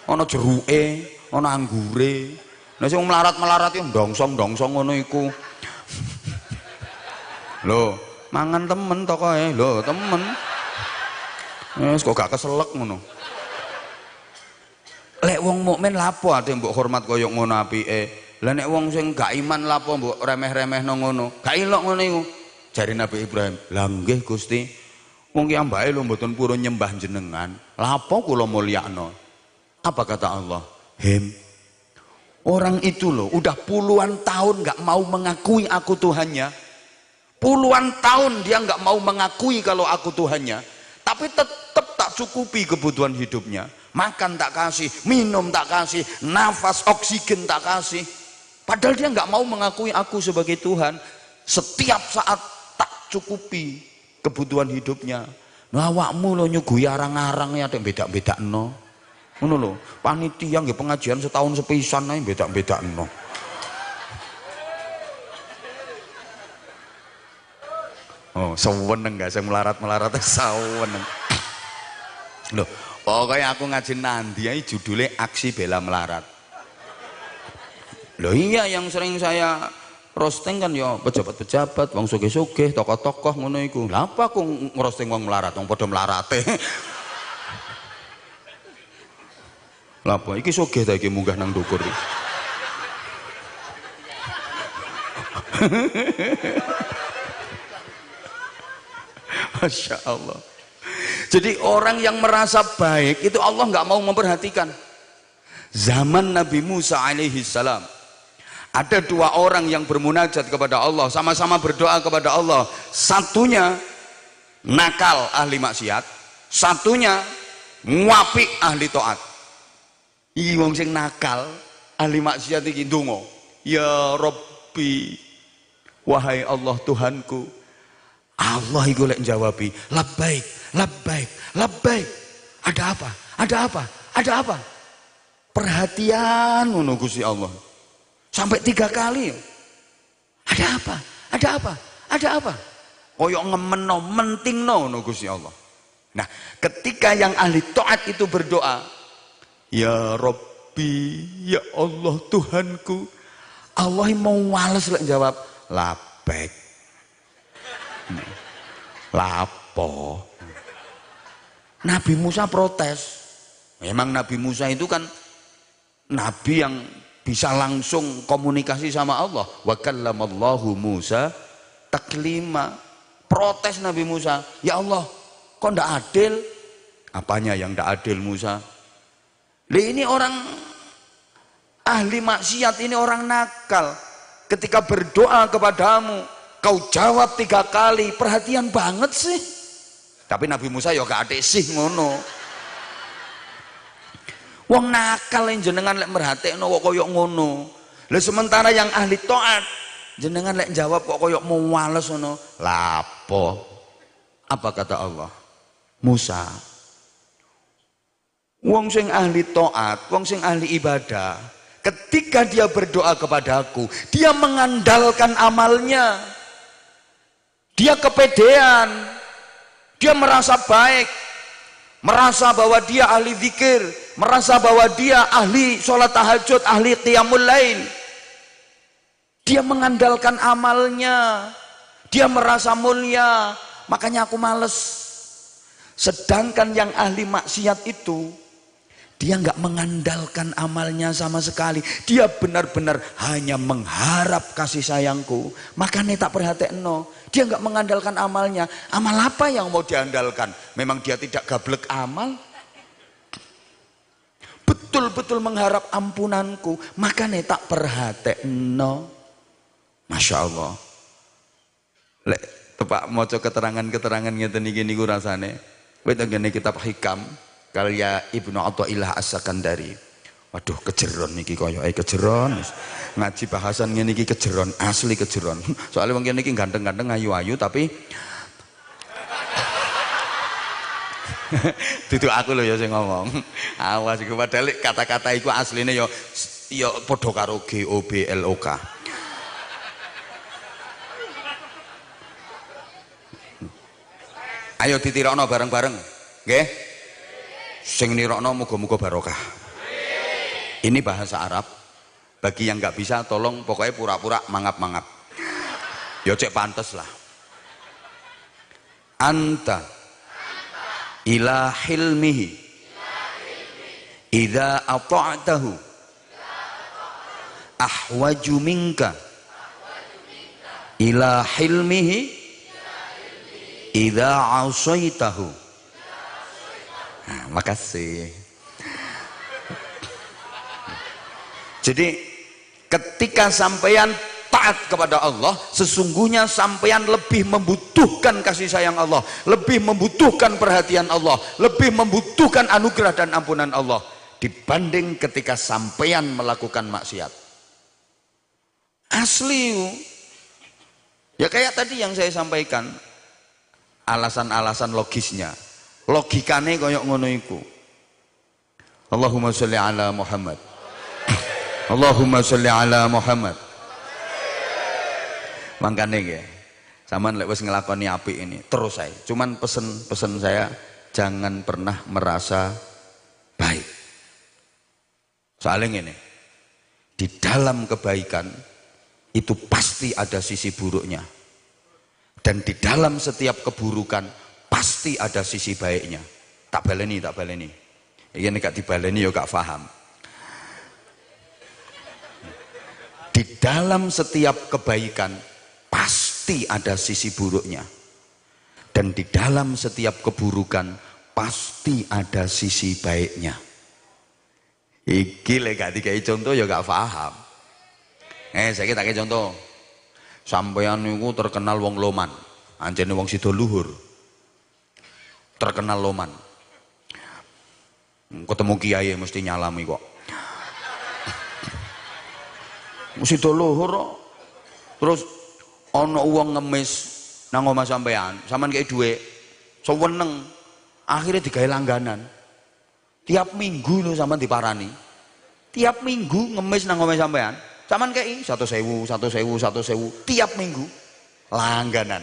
ana jeruke, ana anggure. Lah sing melarat-melarat yo ndongsong-ndongsong ngono iku. Lho, mangan temen tokohe. Lho, temen. Wis kok gak keselek ngono. Lek wong mukmin lapo ate mbok hormat kaya ngono apike. Lah nek wong sing gak iman lapo mbok remeh-remehno ngono. Gak ilok ngono iku. Jare Nabi Ibrahim, "Lah nggih Gusti. Wong ki ambake lho mboten purun nyembah jenengan. Lapo kula mulyakno?" Apa kata Allah? Orang itu loh udah puluhan tahun gak mau mengakui aku Tuhannya. Puluhan tahun dia gak mau mengakui kalau aku Tuhannya. Tapi tetap tak cukupi kebutuhan hidupnya. Makan tak kasih, minum tak kasih, nafas oksigen tak kasih. Padahal dia nggak mau mengakui aku sebagai Tuhan. Setiap saat tak cukupi kebutuhan hidupnya. Nah, awakmu lo nyugui arang-arang ya ada beda-bedakno. Ngono lho, panitia nggih pengajian setahun sepisan ae beda-bedakno. Oh, seweneng gak sing melarat-melarat seweneng. Loh, pokoknya aku ngaji nanti ya judulnya Aksi Bela Melarat. Loh iya, yang sering saya roasting kan ya pejabat-pejabat, wong sugih-sugih, tokoh-tokoh ngono iku. Lah apa aku ngerosting wong melarat, wong padha melarate. Lah apa iki sugih ta iki munggah nang ndukur iki. Masya Allah. Jadi orang yang merasa baik itu Allah nggak mau memperhatikan. Zaman Nabi Musa alaihi salam ada dua orang yang bermunajat kepada Allah, sama-sama berdoa kepada Allah. Satunya nakal ahli maksiat, satunya nguapik ahli taat. Iki wong sing nakal ahli maksiat iki ndonga, ya Rabbi, wahai Allah Tuhanku. Allah iku lek jawabi, labbaik, labbaik, labbaik. Ada apa? Ada apa? Ada apa? Perhatian ngono Gusti Allah. Sampai 3 kali. Ada apa? Ada apa? Ada apa? Koyok ngemeno, mentingno ngono Gusti Allah. Nah, ketika yang ahli taat itu berdoa, ya Rabbi, ya Allah Tuhanku. Allah mau wales lek jawab, labbaik. Lapo. Nabi Musa protes. Memang Nabi Musa itu kan nabi yang bisa langsung komunikasi sama Allah. Wa kallamallahu Musa taklima. Protes Nabi Musa, ya Allah, kok ndak adil? Apanya yang ndak adil Musa? Ini orang ahli maksiat, ini orang nakal. Ketika berdoa kepadamu, kau jawab 3 kali, perhatian banget sih. Tapi Nabi Musa ya gak atik sih ngono. Wong nakal yang jenengan lek merhatekno kok koyok ngono. Lah sementara yang ahli taat jenengan lek jawab kok koyok mau wales ngono. Lapo? Apa kata Allah? Musa, wong sing ahli taat, wong sing ahli ibadah, ketika dia berdoa kepadaku, dia mengandalkan amalnya. Dia kepedean, dia merasa baik, merasa bahwa dia ahli zikir, merasa bahwa dia ahli sholat tahajud, ahli qiyamul lail. Dia mengandalkan amalnya, dia merasa mulia, makanya aku males. Sedangkan yang ahli maksiat itu, dia nggak mengandalkan amalnya sama sekali. Dia benar-benar hanya mengharap kasih sayangku. Makanya tak perhatiin, dia nggak mengandalkan amalnya. Amal apa yang mau diandalkan? Memang dia tidak gablek amal. Betul-betul mengharap ampunanku. Makanya tak perhatiin. Masya Allah. Lek tepak maca keterangan-keterangan ngeten iki niku rasane. Kowe tengene kitab Hikam karya Ibnu Athaillah As-Sakandari. Waduh, kejeron niki koyoke kejeron. Ngaji bahasan ngene iki kejeron, asli kejeron. Soalnya wong kene iki ganteng-ganteng ayu-ayu tapi dudu aku lho ya sing ngomong. Awas iku padahal kata-kata iku asline ya padha karo GOBLOK. Ayo ditirokno bareng-bareng, nggih? Sing nirokno muga-muga barokah. Ini bahasa Arab. Bagi yang nggak bisa tolong pokoknya pura-pura mangap-mangap. Ya cek pantes lah. Anta ila hilmihi idza ata'tahu ahwaju minka ila hilmihi idza asaitahu. Nah, makasih. Jadi ketika sampeyan taat kepada Allah, sesungguhnya sampeyan lebih membutuhkan kasih sayang Allah, lebih membutuhkan perhatian Allah, lebih membutuhkan anugerah dan ampunan Allah dibanding ketika sampeyan melakukan maksiat. Asli. Ya kayak tadi yang saya sampaikan, alasan-alasan logisnya, logikane koyok ngono iku. Allahumma sholli ala Muhammad. Allahumma sholli ala Muhammad. Mangkane nggih, sampean lek wis nglakoni apik ini terus saya. Cuman pesen saya jangan pernah merasa baik. Soalnya ngene, di dalam kebaikan itu pasti ada sisi buruknya. Dan di dalam setiap keburukan pasti ada sisi baiknya. Tak baleni. Ini gak dibaleni ya gak paham. Di dalam setiap kebaikan pasti ada sisi buruknya. Dan di dalam setiap keburukan pasti ada sisi baiknya. Iki lek gak dikai contoh ya gak paham. Saiki tak kei contoh. Sampeyan niku terkenal wong loman, anjene wong sida luhur. Terkenal loman. Ketemu kiai mesti nyalami kok. Sida luhur terus ana wong ngemis nang omah sampean, sampean kei dhuwit, seweneng, akhirnya digawe langganan. Tiap minggu lho sampean diparani. Tiap minggu ngemis nang omah sampean. Saman kei 1.000 tiap minggu langganan.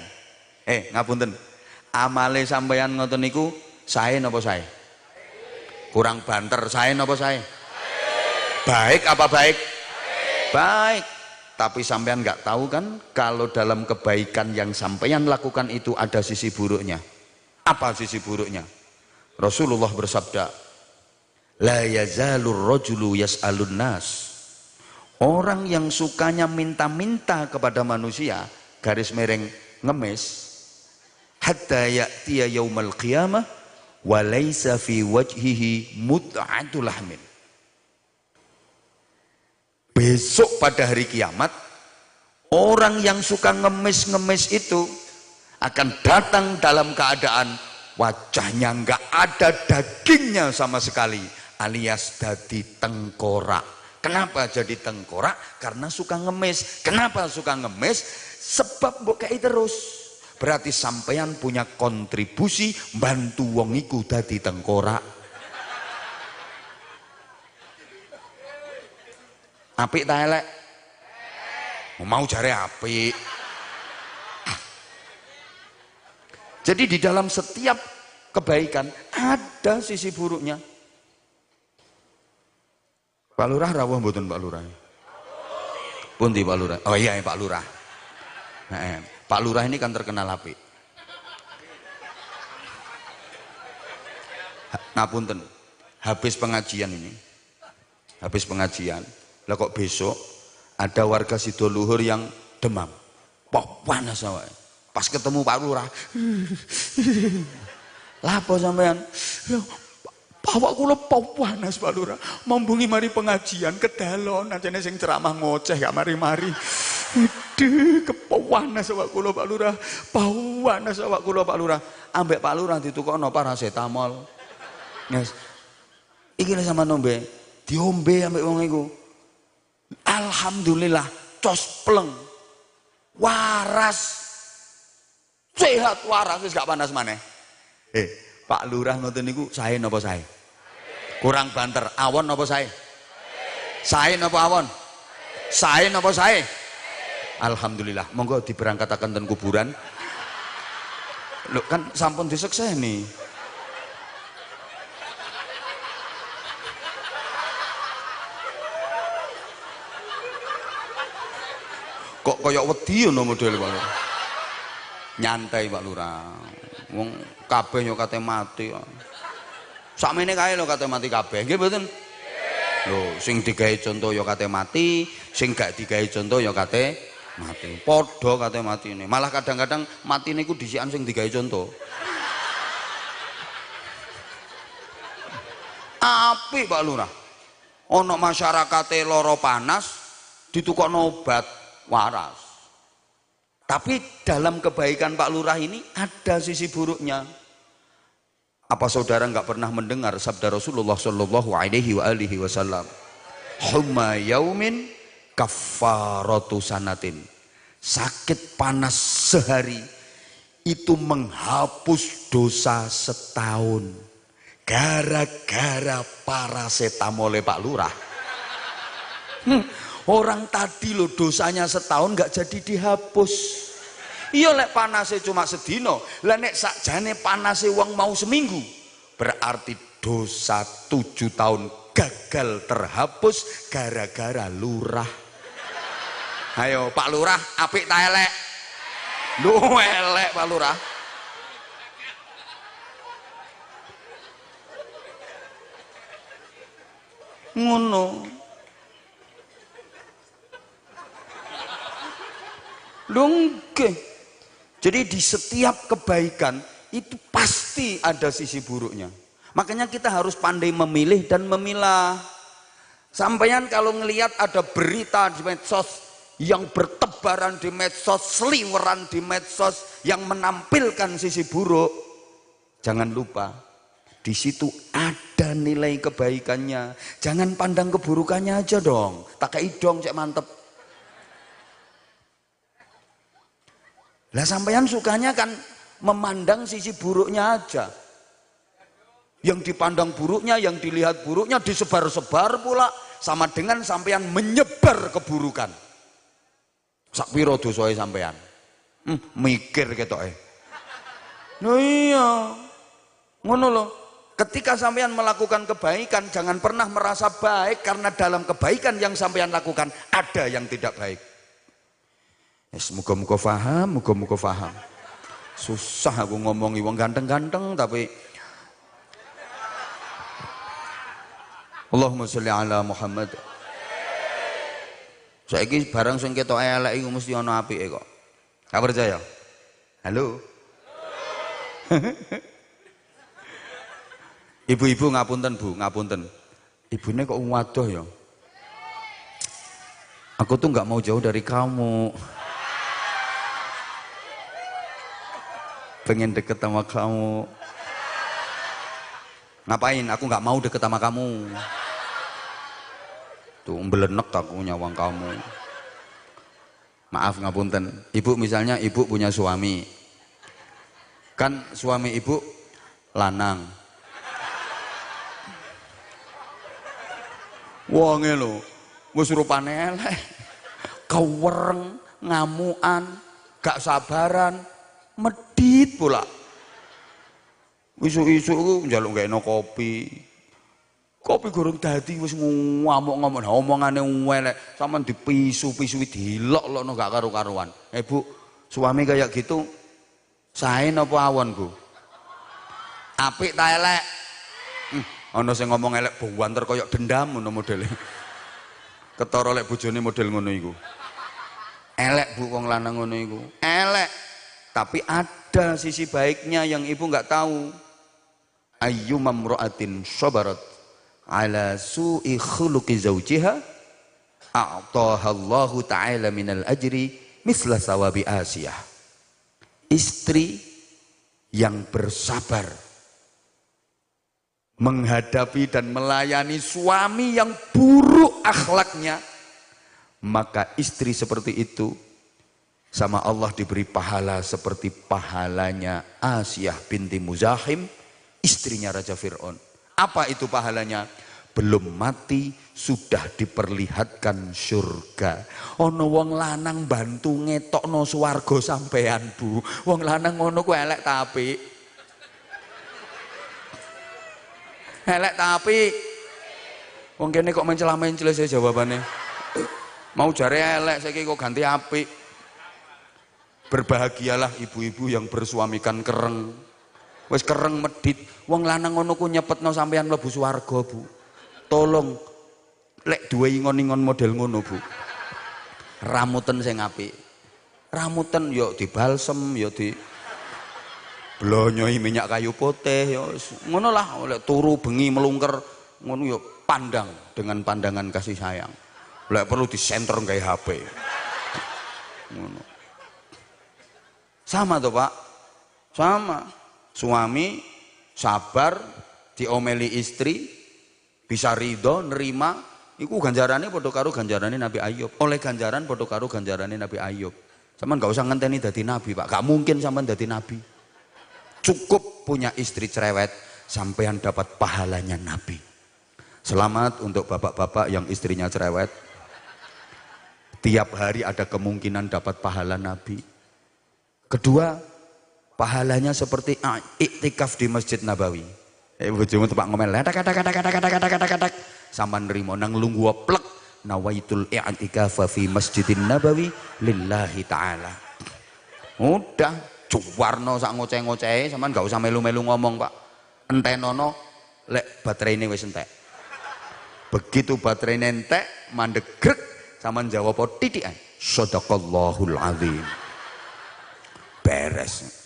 Ngapunten, amale sampeyan ngoten niku sae napa sae? Kurang banter, sae napa sae? Baik apa baik? Baik. Tapi sampeyan nggak tahu kan kalau dalam kebaikan yang sampeyan lakukan itu ada sisi buruknya. Apa sisi buruknya? Rasulullah bersabda, la yazalur rajulu yas'alun nas. Orang yang sukanya minta-minta kepada manusia, garis miring ngemis, hatta ya'tiya yaumal qiyamah wa laisa fi wajhihi mut'atul lahmin. Besok pada hari kiamat, orang yang suka ngemis-ngemis itu akan datang dalam keadaan wajahnya nggak ada dagingnya sama sekali, alias dadi tengkorak. Kenapa jadi tengkorak? Karena suka ngemis. Kenapa suka ngemis? Sebab mbok kei terus. Berarti sampean punya kontribusi bantu wong iku dadi tengkorak. Apik ta elek? Mau jare apik. Jadi di dalam setiap kebaikan ada sisi buruknya. Pak Lurah rawuh mboten Pak Lurah? Pundi Pak Lurah? Oh iya Pak Lurah. Nah, Pak Lurah ini kan terkenal apik. Ngapunten, habis pengajian ini. Habis pengajian, lah kok besok ada warga Sidoluhur yang demam. Panas awake. Pas ketemu Pak Lurah, lapo sampean? Awak kula panas Pak Lurah. Membungi mari pengajian kedalon, ajane sing ceramah ngoceh gak mari-mari. Aduh, kepanas awak kula Pak Lurah. Panas awak kula Pak Lurah. Ambek Pak Lurah ditukokno paracetamol. Yes. Iki sama nombe, diombe ambek wong iku. Alhamdulillah, cos pleng. Waras. Sehat waras wis gak panas maneh. Pak Lurah ngoten niku sae napa sae? Kurang banter. Awon napa sae? Sae napa awon? Sae napa sae? Alhamdulillah. Monggo diberangkataken ten kuburan. Lho kan sampun disekseni. Kok koyok wedi ngono model Pak Lurah. Nyantai Pak Lurah. Wong kabeh yo kate mati kok. Sakmene kae lho kate mati kabeh. Nggih mboten? Lho, sing digawe conto yo kate mati, sing gak digawe conto yo kate mati. Padha kate matine. Malah kadang-kadang matine iku dhisikan sing digawe conto. Apik Pak Lurah. Ana masyarakate lara panas ditukokno obat waras. Tapi dalam kebaikan Pak Lurah ini ada sisi buruknya. Apa saudara nggak pernah mendengar sabda Rasulullah Shallallahu Alaihi Wasallam? Humma yaumin kafaratu sanatin. Sakit panas sehari itu menghapus dosa setahun. Gara-gara paracetamol Pak Lurah. Orang tadi lo dosanya setahun nggak jadi dihapus. Iya lek panase cuma sedino, lah nek sakjane panase wong mau seminggu, berarti dosa 7 tahun gagal terhapus gara-gara lurah. Ayo Pak Lurah, apik ta elek? Lu elek Pak Lurah. Ngono. Lungke. Jadi di setiap kebaikan itu pasti ada sisi buruknya. Makanya kita harus pandai memilih dan memilah. Sampaian kalau ngelihat ada berita di medsos yang bertebaran di medsos, seliweran di medsos yang menampilkan sisi buruk, jangan lupa di situ ada nilai kebaikannya. Jangan pandang keburukannya aja dong. Tak kayak dong cek mantep. Lah sampean sukanya kan memandang sisi buruknya aja. Yang dipandang buruknya, yang dilihat buruknya disebar-sebar pula, sama dengan sampean menyebar keburukan. Sak piro dosae sampean? Mikir ketoke. Nah iya. Ngono lho. Ketika sampean melakukan kebaikan, jangan pernah merasa baik karena dalam kebaikan yang sampean lakukan ada yang tidak baik. Muga-muga faham, muga-muga faham. Susah aku ngomongi wong ganteng-ganteng tapi Allahumma sholli ala Muhammad. Saiki barang sing ketok elek iku mesti ana apike kok. Gak percaya? Halo? Ibu-ibu ngapunten Bu, ngapunten. Ibune kok waduh ya. Aku tuh nggak mau jauh dari kamu. Pengen deket sama kamu. Ngapain? Aku nggak mau deket sama kamu. Tuh belenek aku nyawang kamu. Maaf ngapunten. Ibu misalnya ibu punya suami. Kan suami ibu lanang. Wonge lho, wis rupane elek. Kewereng, ngamukan, gak sabaran, medit pula. Isu-isu ku njaluk gaeno kopi. Kopi gorong dadi wis ngamuk-ngamuk. Nah, omongane elek, sampean dipisu-pisui dilok-lokno gak karu-karuan. Bu, suami kayak gitu sae napa awon, Bu? Apik ta elek? Ana sing ngomong elek banter koyo dendam ngono modele. Ketara lek bojone model ngono iku. Elek Bu wong lanang ngono iku. Elek. Tapi ada sisi baiknya yang ibu nggak tahu. Ayyuma imra'atin sabarat ala su'i khuluqi zawjiha a'taha Allahu ta'ala minal ajri misla sawabi Asiyah. Istri yang bersabar menghadapi dan melayani suami yang buruk akhlaknya, maka istri seperti itu sama Allah diberi pahala seperti pahalanya Asiyah binti Muzahim, istrinya Raja Fir'aun. Apa itu pahalanya? Belum mati sudah diperlihatkan surga. Ono wong lanang bantu ngetokno swarga sampean, Bu. Wong lanang ngono ku elek tapi elek tapi wong kene kok mencela-mencela saya jawabannya. Mau jare elek saiki kok ganti apik. Berbahagialah ibu-ibu yang bersuamikan kereng. Wis kereng medit, wong lanang ngono ku nyepetno sampean mlebu swarga, Bu. Tolong lek duwe ingon-ingon model ngono, Bu. Ramuten sing apik. Ramuten yo dibalsem, yo di blonyoi minyak kayu putih ya ngono lah, oleh turu bengi melungker ngono ya pandang dengan pandangan kasih sayang. Lek perlu disenter gawe HP. Ngono. Sama toh, Pak? Sama. Suami sabar diomeli istri bisa ridho nerima iku ganjarane padha karo ganjarane Nabi Ayub. Oleh ganjaran padha karo ganjarane Nabi Ayub. Sampeyan gak usah ngenteni dadi nabi, Pak. Gak mungkin sampeyan dadi nabi. Cukup punya istri cerewet sampean dapat pahalanya Nabi. Selamat untuk bapak-bapak yang istrinya cerewet. Tiap hari ada kemungkinan dapat pahala Nabi. Kedua, pahalanya seperti iktikaf di Masjid Nabawi. Bojomu tepak ngomel, kata-kata sampean nrimo nang lungguh plek nawaitul i'tikaf fi Masjidin Nabawi lillahi taala. Udah Juwarno sak ngoceh-ngocehe sampean gak usah melu-melu ngomong, Pak. Entenono lek baterainya wis entek. Begitu baterainya entek mandek grek sampean jawab titikan sadaqallahul azim. Beres.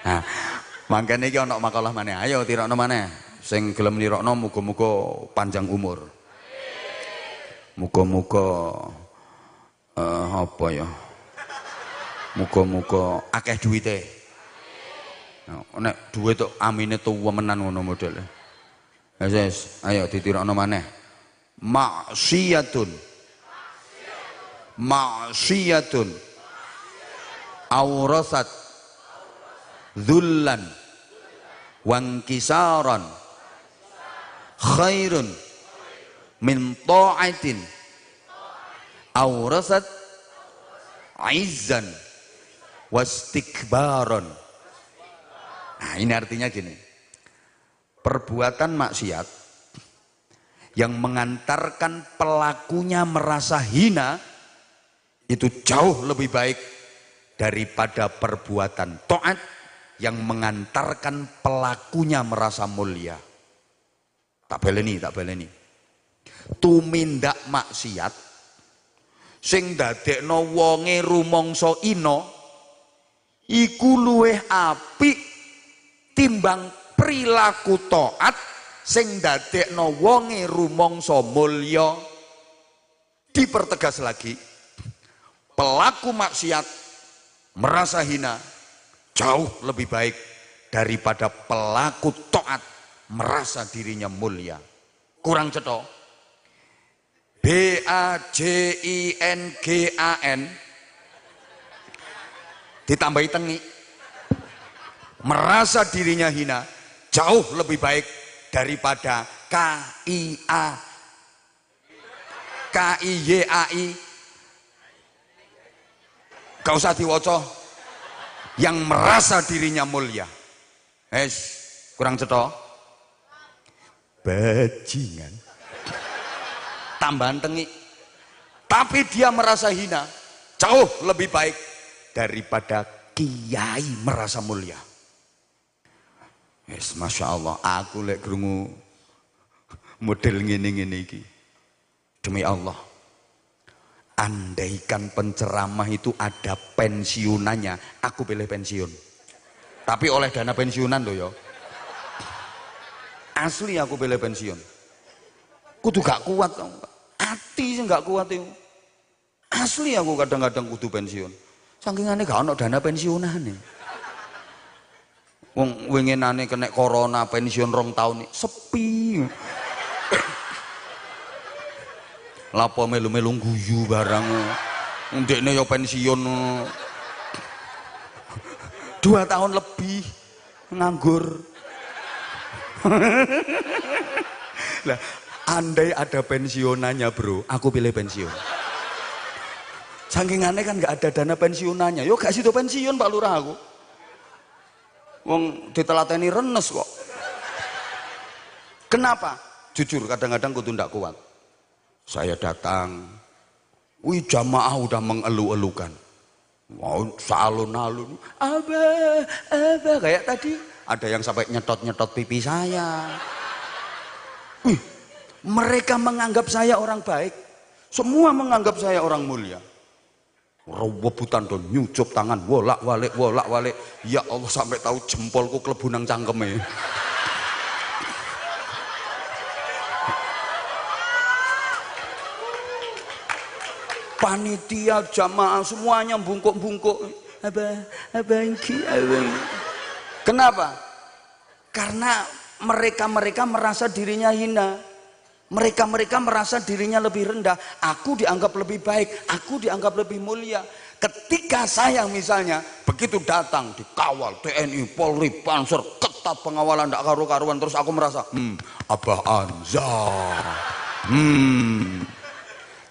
Nah, mangkene iki ana makalah maneh. Ayo tirokno maneh. Sing gelem nirokno muga-muga panjang umur. Muga-muga apa ya? Muga-muga akeh duwite. Nek duit tok amine tuwemenan ngono modele. Wes, ayo ditirokno maneh. Maksiyatun. Maksiyatun. Aurasat dzullan wangkisaran khairun min ta'atin aurasat izzan wastikbaron. Nah, ini artinya gini. Perbuatan maksiat yang mengantarkan pelakunya merasa hina itu jauh lebih baik daripada perbuatan taat yang mengantarkan pelakunya merasa mulia. Tak baleni. Tumindak maksiat sing dadekno wonge rumangsa ina iku luwih apik timbang perilaku taat sing dadekno wonge rumangsa mulya. Dipertegas lagi, pelaku maksiat merasa hina jauh lebih baik daripada pelaku taat merasa dirinya mulia. Kurang cetha. BAJINGAN ditambahi tengi, merasa dirinya hina jauh lebih baik daripada KIYAI, gak usah diwaca, yang merasa dirinya mulia. Kurang cetha. Bajingan, tambahan tengi, tapi dia merasa hina jauh lebih baik daripada kiai merasa mulia. Masya Allah, aku lek krungu model ngene-ngene iki, demi Allah, andaikan penceramah itu ada pensiunannya, aku pilih pensiun, tapi oleh dana pensiunan loh ya. Asli aku pilih pensiun. Kudu gak kuat, hati sih gak kuat itu. Asli aku kadang-kadang kudu pensiun. Saking aneh gak ada dana pensiunan nih. Wong winginane kena corona pensiun 2 tahun nih sepi. Lapo melu-melu guyu barang. Ndekne yo pensiun 2 tahun lebih nganggur. Lah, andai ada pensiunannya bro, aku pilih pensiun. Saking aneh kan gak ada dana pensiunannya, yo gak sido pensiun Pak Lurah aku. Wong ditelateni renes kok. Kenapa? Jujur kadang-kadang kudu ndak kuat. Saya datang, wih jamaah udah mengeluh-elukan, mau salun-alun, abah kayak tadi. Ada yang sampai nyetot-nyetot pipi saya. Wih, mereka menganggap saya orang baik. Semua menganggap saya orang mulia. Rebutan don nyucup tangan wolak-walik. Ya Allah, sampai tahu jempolku klebu nang cangkeme. Panitia, jamaah semuanya bungkuk-bungkuk. Abangki. Kenapa? Karena mereka merasa dirinya hina. Mereka merasa dirinya lebih rendah. Aku dianggap lebih baik, aku dianggap lebih mulia. Ketika saya misalnya begitu datang dikawal TNI, Polri, Panser, ketat pengawalan tidak karu-karuan, terus aku merasa Abah Anzar.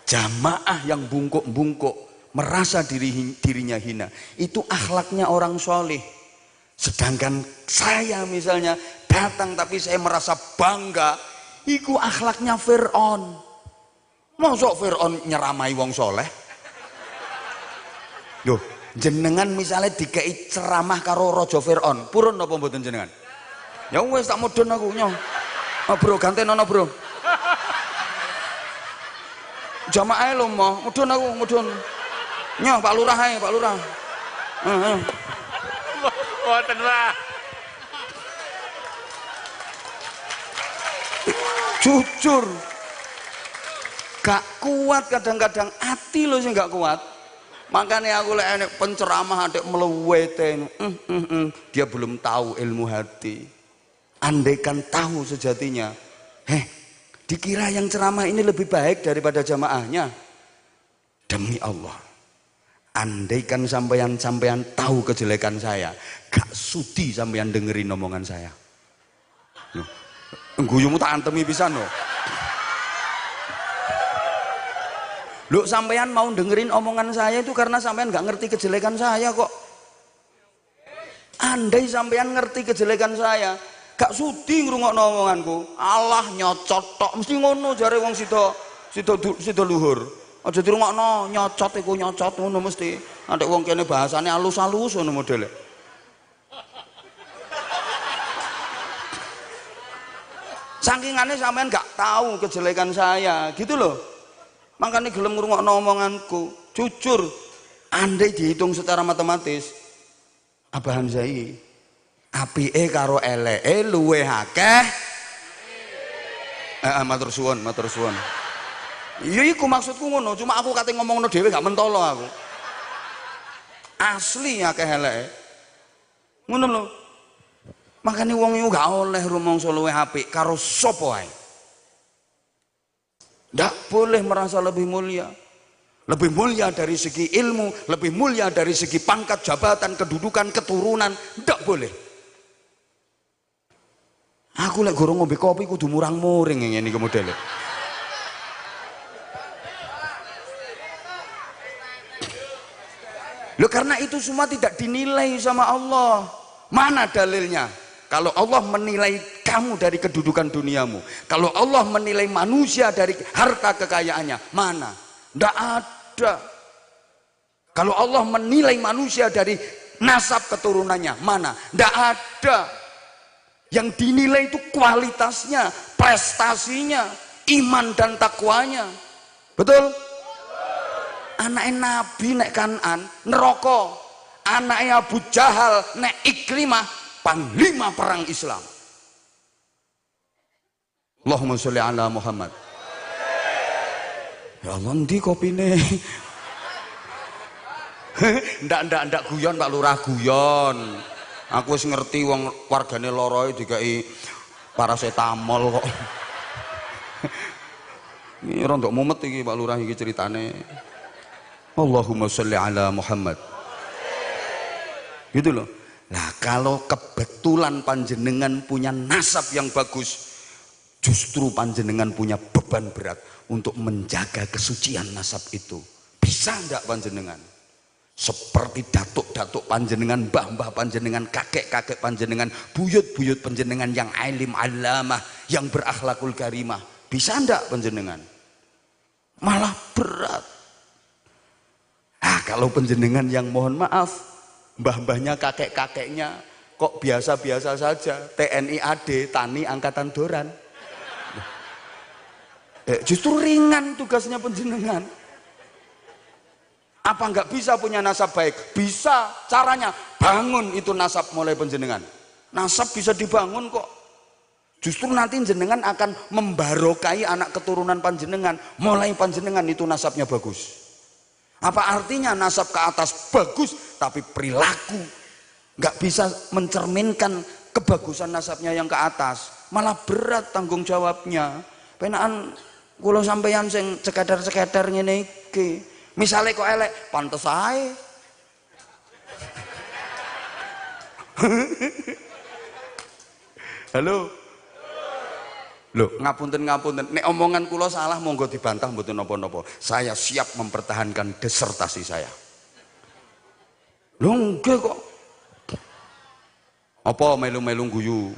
Jamaah yang bungkuk-bungkuk merasa dirinya hina, itu akhlaknya orang soleh. Sedangkan saya misalnya datang tapi saya merasa bangga, iku akhlaknya Fir'aun. Masa Fir'aun nyeramai wong soleh? Loh, jenengan misalnya dikei ceramah karo Raja Fir'aun, purun apa mboten jenengan? Ya wis tak mudun aku nyong. Oh, bro, ganten ana bro. Jamaah lho mau mudun aku mudun. Nyong Pak Lurah ae, Pak Lurah. Mboten, Pak. Jujur gak kuat kadang-kadang, hati lo sih gak kuat. Makanya aku lek penceramah adek meluwete, dia belum tahu ilmu hati. Andaikan tahu sejatinya, dikira yang ceramah ini lebih baik daripada jamaahnya. Demi Allah, andaikan sampean tahu kejelekan saya, gak sudi sampean dengerin omongan saya. Guyumu tak antemi pisan loh. Loh, sampean mau dengerin omongan saya itu karena sampean gak ngerti kejelekan saya kok. Andai sampean ngerti kejelekan saya, gak sudi ngrungokno omonganku. Allah nyocot tok mesti ngono jare wong sida luhur. Aja dirungokno nyocot iku nyocot ngono mesti. Andek wong kene bahasane alus-alus ngono modele. Saking aneh sampean gak tahu kejelekan saya, gitu loh. Makanya gelem ngrungokno omonganku. Jujur, andai dihitung secara matematis, Abah Hamzai apike karo eleke luwih akeh. Matur suwun, matur suwun. Iya iku maksudku ngono, cuma aku kate ngomongno dhewe gak mentolo aku. Asli akeh eleke. Ngono lho. Makane wong iku gak oleh rumangsa luwih apik karo sapa wae. Ndak boleh merasa lebih mulia. Lebih mulia dari segi ilmu, lebih mulia dari segi pangkat, jabatan, kedudukan, keturunan, ndak boleh. Aku lek gorong ngombe kopi kudu murang-muring ngene iki modele. Loh karena itu semua tidak dinilai sama Allah. Mana dalilnya? Kalau Allah menilai kamu dari kedudukan duniamu, kalau Allah menilai manusia dari harta kekayaannya, mana? Tidak ada. Kalau Allah menilai manusia dari nasab keturunannya, mana? Tidak ada. Yang dinilai itu kualitasnya, prestasinya, iman dan takwanya. Betul? Anaknya Nabi nek Kanan neraka, anaknya Abu Jahal nek Ikrimah panglima perang Islam. Allahumma sholli ala Muhammad. Ya Allah, ndi kopine? Ndak guyon Pak Lurah, guyon. Aku wis ngerti wong wargane loro dikai parasetamol kok. Ini rondok mumet iki Pak Lurah iki ceritane. Allahumma sholli ala Muhammad. Gitu loh. Nah kalau kebetulan panjenengan punya nasab yang bagus, justru panjenengan punya beban berat untuk menjaga kesucian nasab itu. Bisa enggak panjenengan? Seperti datuk-datuk panjenengan, mbah-mbah panjenengan, kakek-kakek panjenengan, buyut-buyut panjenengan yang alim alamah, yang berakhlakul karimah. Bisa enggak panjenengan? Malah berat. Kalau panjenengan yang mohon maaf, mbah-mbahnya, kakek-kakeknya kok biasa-biasa saja, TNI AD, Tani Angkatan Doran. Justru ringan tugasnya panjenengan. Apa nggak bisa punya nasab baik? Bisa, caranya bangun itu nasab mulai panjenengan. Nasab bisa dibangun kok. Justru nanti jenengan akan membarokai anak keturunan panjenengan, mulai panjenengan itu nasabnya bagus. Apa artinya nasab ke atas bagus tapi perilaku nggak bisa mencerminkan kebagusan nasabnya yang ke atas, malah berat tanggung jawabnya. Penaan kula sampeyan sing cekedar-cekedar ngene iki, misale kok elek pantes ae. Halo. Loh, ngapunten, nek omongan kula salah monggo dibantah mboten napa-napa. Saya siap mempertahankan disertasi saya. Lho nggih kok. Apa melu-melu guyu?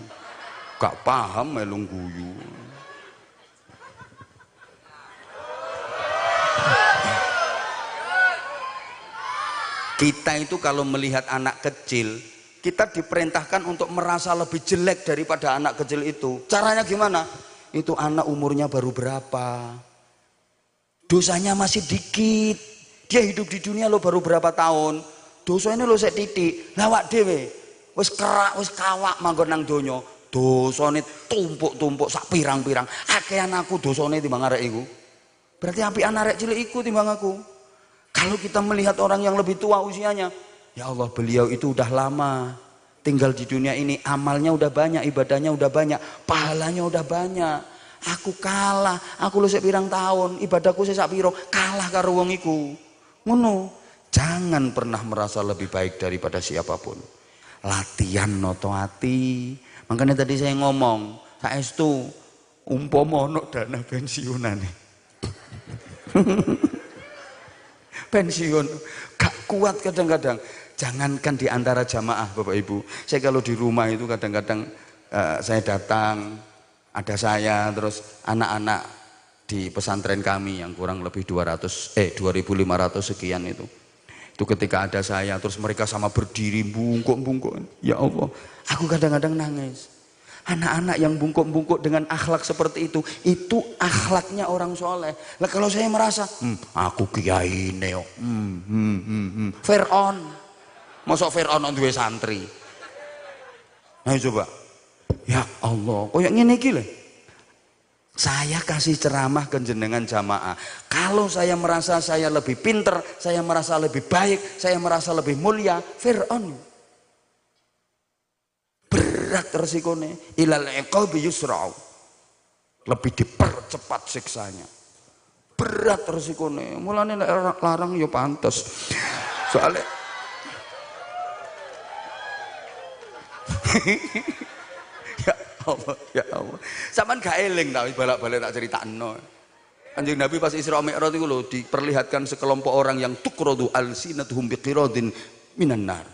Gak paham melu guyu. Kita itu kalau melihat anak kecil, kita diperintahkan untuk merasa lebih jelek daripada anak kecil itu. Caranya gimana? Itu anak umurnya baru berapa? Dosanya masih dikit. Dia hidup di dunia lo baru berapa tahun? Dosanya lo sek titik. Lawak dhewe wis kerak, wis kawak manggon nang donya. Dosane tumpuk-tumpuk sak pirang-pirang. Akehan aku dosane timbang arek iku. Berarti apian arek cilik iku timbang aku. Kalau kita melihat orang yang lebih tua usianya, ya Allah, beliau itu udah lama tinggal di dunia ini, amalnya udah banyak, ibadahnya udah banyak, pahalanya udah banyak. Aku kalah, aku lu sepirang tahun, ibadahku sak piro, kalah karo wong iku. Ngono. Jangan pernah merasa lebih baik daripada siapapun. Latihan noto hati. Makanya tadi saya ngomong, saestu umpama ono dana pensiunan. Pensiun gak kuat kadang-kadang. Jangankan di antara jamaah Bapak Ibu, saya kalau di rumah itu kadang-kadang saya datang, ada saya, terus anak-anak di pesantren kami yang kurang lebih 2.500 sekian itu ketika ada saya, terus mereka sama berdiri bungkuk-bungkuk, ya Allah, aku kadang-kadang nangis. Anak-anak yang bungkuk-bungkuk dengan akhlak seperti itu akhlaknya orang soleh. Lah kalau saya merasa, aku kiai ini yo, Fir'aun, mosok Fir'aun duwe santri. Ayo coba, ya Allah, koyo ngene iki lho. Saya kasih ceramah ke jenengan jamaah. Kalau saya merasa saya lebih pinter, saya merasa lebih baik, saya merasa lebih mulia, Fir'aun. Berat resikone, ilal iqabi yusra'u. Lebih dipercepat siksanya. Berat resikone, mulane nek larang ya pantes. Soalnya ya Allah, ya Allah. Sampeyan gak eling ta balik-balik tak critakno. Kanjeng Nabi pas Isra Mi'raj itu lho diperlihatkan sekelompok orang yang tuqradu alsinatuhum biqiradin minan nar.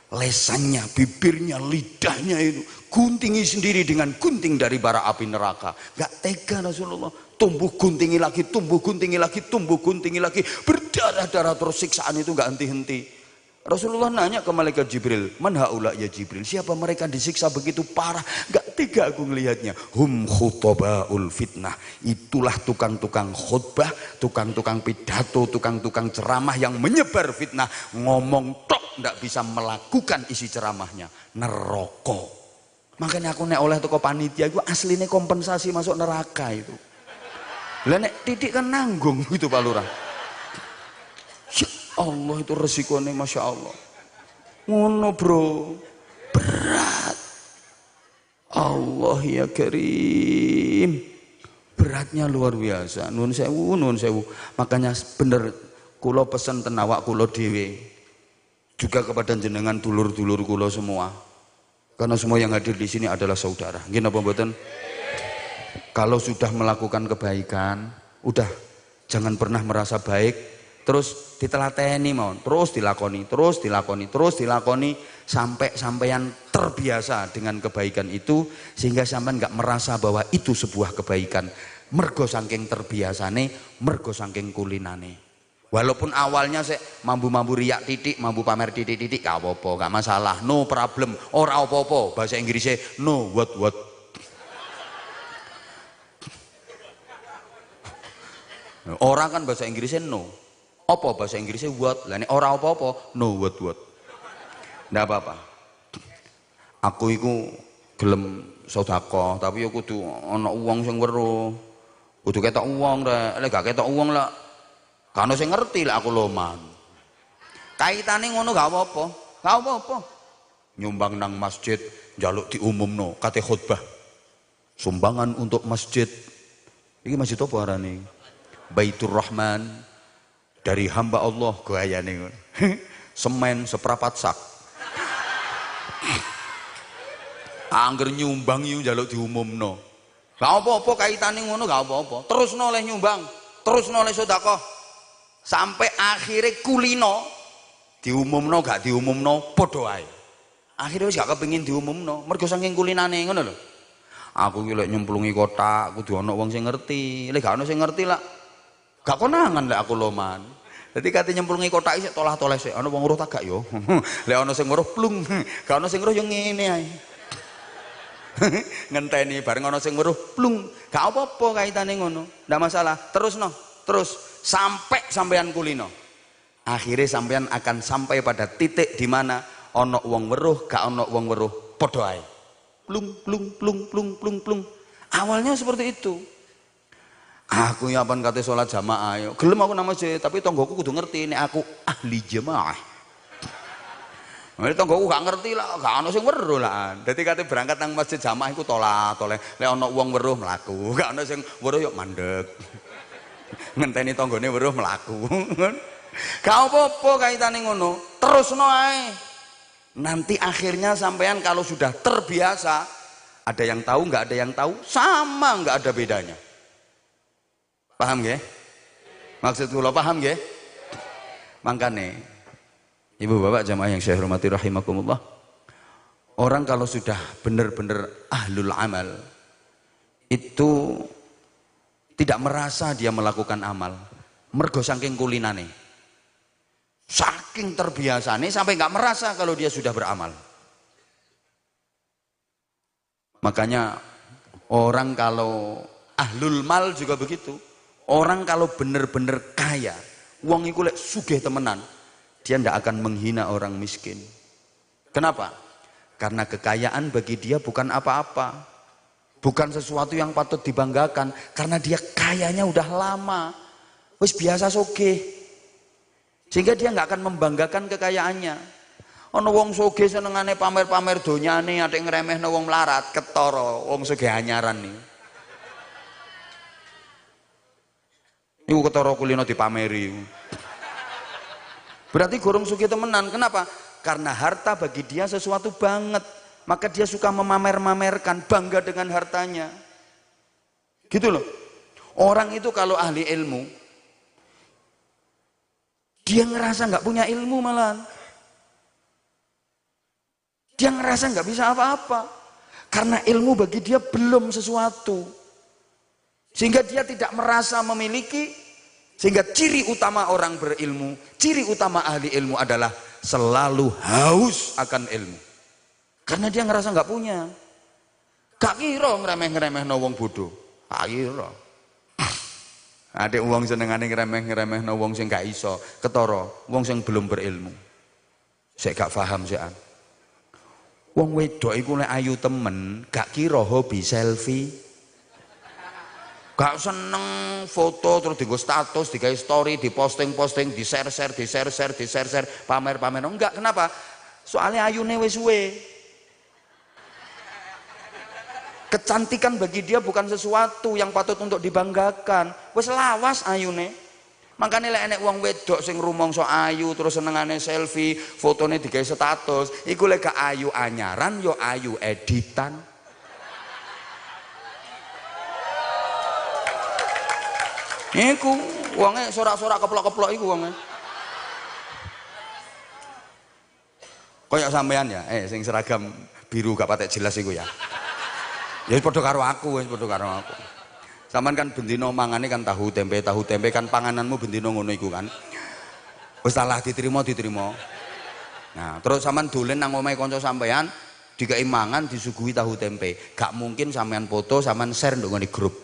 Lesannya, bibirnya, lidahnya itu guntingi sendiri dengan gunting dari bara api neraka. Gak tega Rasulullah. Tumbuh guntingi lagi, tumbuh guntingi lagi, tumbuh guntingi lagi, berdarah-darah terus, siksaan itu gak henti-henti. Rasulullah nanya ke malaikat Jibril, man haula ya Jibril, siapa mereka disiksa begitu parah? Gak tega aku ngelihatnya. Hum khutobaul fitnah. Itulah tukang-tukang khutbah, tukang-tukang pidato, tukang-tukang ceramah yang menyebar fitnah. Ngomong tok ndak bisa melakukan isi ceramahnya. Neraka. Makanya aku nek oleh toko panitia itu aslinya kompensasi masuk neraka itu. Lah nek titik kan nanggung gitu Pak Lurah. Ya Allah, itu resikonya Masya Allah. Ngono bro, berat. Allah ya Karim, beratnya luar biasa. Nuwun sewu, nuwun sewu. Makanya bener kulo pesen ten awak kulo dhewe, juga kepada jenengan dulur-dulur kulo semua. Karena semua yang hadir di sini adalah saudara. Nggih napa mboten? Kalau sudah melakukan kebaikan, udah jangan pernah merasa baik terus ditelateni mawon, terus dilakoni, terus dilakoni, terus dilakoni sampai sampean terbiasa dengan kebaikan itu sehingga sampean nggak merasa bahwa itu sebuah kebaikan. Mergo saking terbiasane, mergo saking kulinane. Walaupun awalnya saya mambu-mambu riak titik, mambu pamer titik-titik, gak apa-apa, gak masalah, no problem, ora apa-apa. Bahasa Inggrisnya no what. Orang kan bahasa Inggrisnya no. Apa bahasa Inggrisnya what? Lah nek ora apa-apa, no what. Ndak apa-apa. Aku iku gelem sedekah, tapi yo kudu ana wong sing weruh. Kudu ketok wong rek. Lek gak ketok wong lah kan sing ngerti lah aku loman. Kaitane ngono gak apa-apa. Gak apa-apa. Nyumbang nang masjid, njaluk diumumno kate khutbah. Sumbangan untuk masjid. Iki masjid apa arane? Baitur Rahman. Dari hamba Allah gayane semen seprapat sak. Angger nyumbang yo njaluk diumumno. Gak apa-apa kaitane ngono gak apa-apa. Terusno oleh nyumbang, terusno oleh sedekah. Sampai akhirnya kulino diumumno gak diumumno padha ae. Akhire wis gak kepengin diumumno, mergo saking kulinane ngono lho. Aku ki lek nyemplungi kotak kudu ana wong sing ngerti. Lek gak ana sing ngerti lah gak konangan lek aku loman. Jadi kate nyemplungi kotak isih tolah-toleh sik. Ana wong weruh tak gak yo. Lek ana sing weruh plung, gak ana sing weruh yo ngene ae. Ngenteni bareng ana sing weruh plung. Gak apa-apa kaitane ngono. Ndak masalah. Terusno, terus sampai sampean kulino. Akhirnya sampean akan sampai pada titik di mana ana wong weruh, gak ana wong weruh, padha ae. Plung. Awalnya seperti itu. Aku ya pan kate salat jamaah yo. Gelem aku nang masjid, tapi tonggoku kudu ngerti nek aku ahli jamaah. Nek tonggoku gak ngerti lah, gak ana sing weruh lah. Dadi kate berangkat nang masjid jamaah iku tolah-toleh. Lek ana wong weruh mlaku, gak ana sing weruh yo mandek. Ngenteni tanggane weruh mlaku. Gak apa-apa kaitane ngono. Terusno ae. Nanti akhirnya sampean kalau sudah terbiasa, ada yang tahu, nggak ada yang tahu, sama nggak ada bedanya. Paham nggih? Maksud kula paham nggih? Makane Ibu Bapak jamaah yang saya hormati rahimakumullah, orang kalau sudah benar-benar ahlul amal itu tidak merasa dia melakukan amal, mergo saking kulinane, saking terbiasane sampai nggak merasa kalau dia sudah beramal. Makanya orang kalau ahlul mal juga begitu. Orang kalau bener-bener kaya, wong iku lek sugih temenan, dia ndak akan menghina orang miskin. Kenapa? Karena kekayaan bagi dia bukan apa-apa, bukan sesuatu yang patut dibanggakan, karena dia kayanya udah lama, wis biasa sugih, sehingga dia nggak akan membanggakan kekayaannya. Ono wong sugih senengane pamer-pamer donyane, atik ngremehno wong melarat, ketara wong sugih anyaran nih. Iku ketara kulino dipameri. Berarti gorong sugih temenan. Kenapa? Karena harta bagi dia sesuatu banget, maka dia suka memamer-mamerkan, bangga dengan hartanya. Gitu loh. Orang itu kalau ahli ilmu, dia ngerasa nggak punya ilmu malahan. Dia ngerasa nggak bisa apa-apa karena ilmu bagi dia belum sesuatu, sehingga dia tidak merasa memiliki. Sehingga ciri utama orang berilmu, ciri utama ahli ilmu adalah selalu haus akan ilmu, karena dia ngerasa nggak punya. Gak kira ngeremeh no wong bodoh, gak kira. Ada wong senengane ngeremeh no wong sing gak iso, ketara wong sing belum berilmu. Saya gak paham sih. Wong wedok iku nek ayu temen, gak kira hobi selfie. Gak seneng foto terus dienggo status, digawe story, diposting, di-share, pamer. Enggak, kenapa? Soalnya ayune wis suwe. Kecantikan bagi dia bukan sesuatu yang patut untuk dibanggakan. Wis lawas ayune. Makanya lek enek wong wedok sing rumangsa ayu terus senengane selfie, fotone digawe status, iku lek gak ayu anyaran yo ayu editan. Iku wonge sorak-sorak keplok-keplok iku wonge. Kayak sampean ya, sing seragam biru gak patek jelas iku ya. Ya padha karo aku, Sampean kan bendino mangane kan tahu tempe kan pangananmu bendino ngono iku kan. Wis salah diterima. Nah, terus sampean dolen nang omahe kanca sampean, dikai mangan disuguhi tahu tempe. Gak mungkin sampean foto, sampean share nduk ngene grup.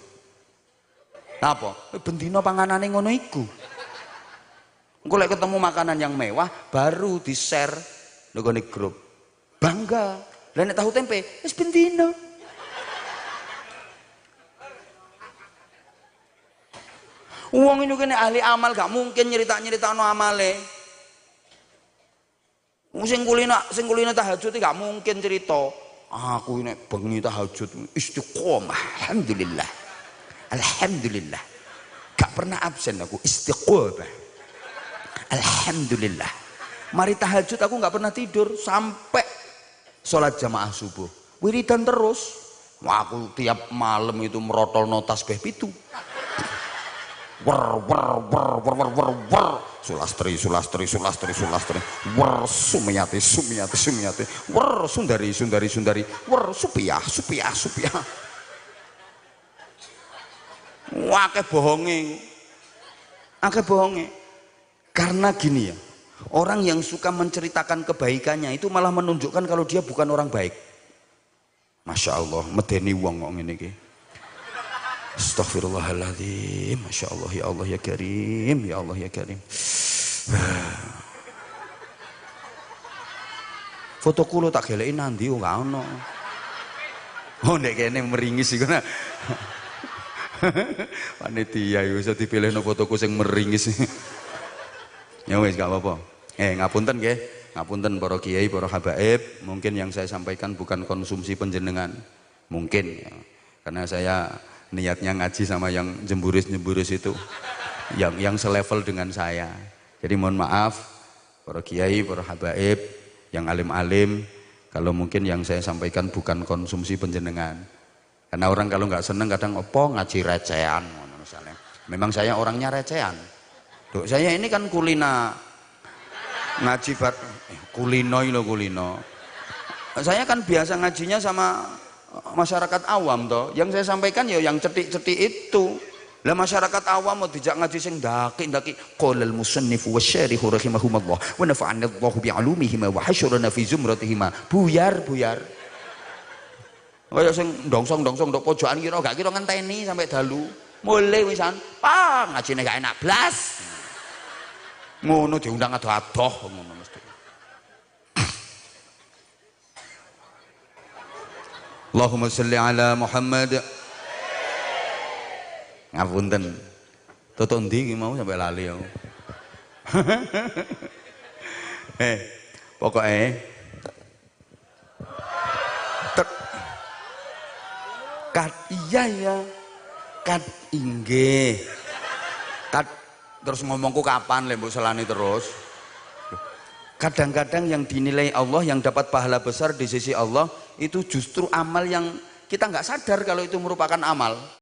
Napa? Bendino panganane ngono iku. Engko lek ketemu makanan yang mewah baru di-share nduk ngene grup. Bangga. Lah nek tahu tempe wis bendino. Uang ini kena ahli amal, gak mungkin nyerita no amale. Sing kulina tahajud gak mungkin cerita. Aku ini bengi tahajud istiqomah, alhamdulillah. Gak pernah absen aku istiqomah, alhamdulillah. Mari tahajud aku gak pernah tidur sampai sholat jamaah subuh. Wiridan terus. Wah, aku tiap malam itu merotol tasbih 7. Wer sulastri wer sumiyati wer sundari wer supiah wah akeh bohonge karena gini ya, orang yang suka menceritakan kebaikannya itu malah menunjukkan kalau dia bukan orang baik. Masya Allah, medeni wong kok ngene iki. Astaghfirullahaladzim. Masya Allah, ya Allah ya Karim, ya Allah ya Karim. Foto kulo tak geleki nandi ora ono. Oh nek kene meringis iku. Panitia iku iso dipilihno fotoku sing meringis. Ya wis gak apa-apa. Ngapunten nggih. Ngapunten para kiai, para habaib, mungkin yang saya sampaikan bukan konsumsi panjenengan. Mungkin ya. Karena saya niatnya ngaji sama yang jemburis itu yang selevel dengan saya. Jadi mohon maaf para kiai, para habaib, yang alim-alim, kalau mungkin yang saya sampaikan bukan konsumsi panjenengan. Karena orang kalau nggak seneng kadang opo ngaji recehan misalnya. Memang saya orangnya recehan. Duh, saya ini kan kulina ngaji kulino. Saya kan biasa ngajinya sama masyarakat awam toh. Yang saya sampaikan ya yang cetik-cetik itu. Lah masyarakat awam mau dijak ngaji sing ndaki qolal musannif wasyarihu rahimahumullah wa nafa'ana Allahu bi'alumihima wa hasyurana fi zumratihima. Buyar. kaya sing ndongsong-ndongsong ndok pojokan kira gak kira ngenteni sampai dalu. Mulai wisan, ngajine gak enak blas. Ngono diundang adoh-adoh ngono mesti. Allahumma sholli ala Muhammad. Ngapunten. Toto ndi iki mau sampai lali aku. Pokoknya iya ya kat inggih kat terus ngomongku kapan lembut selani terus. Kadang-kadang yang dinilai Allah, yang dapat pahala besar di sisi Allah itu justru amal yang kita nggak sadar kalau itu merupakan amal.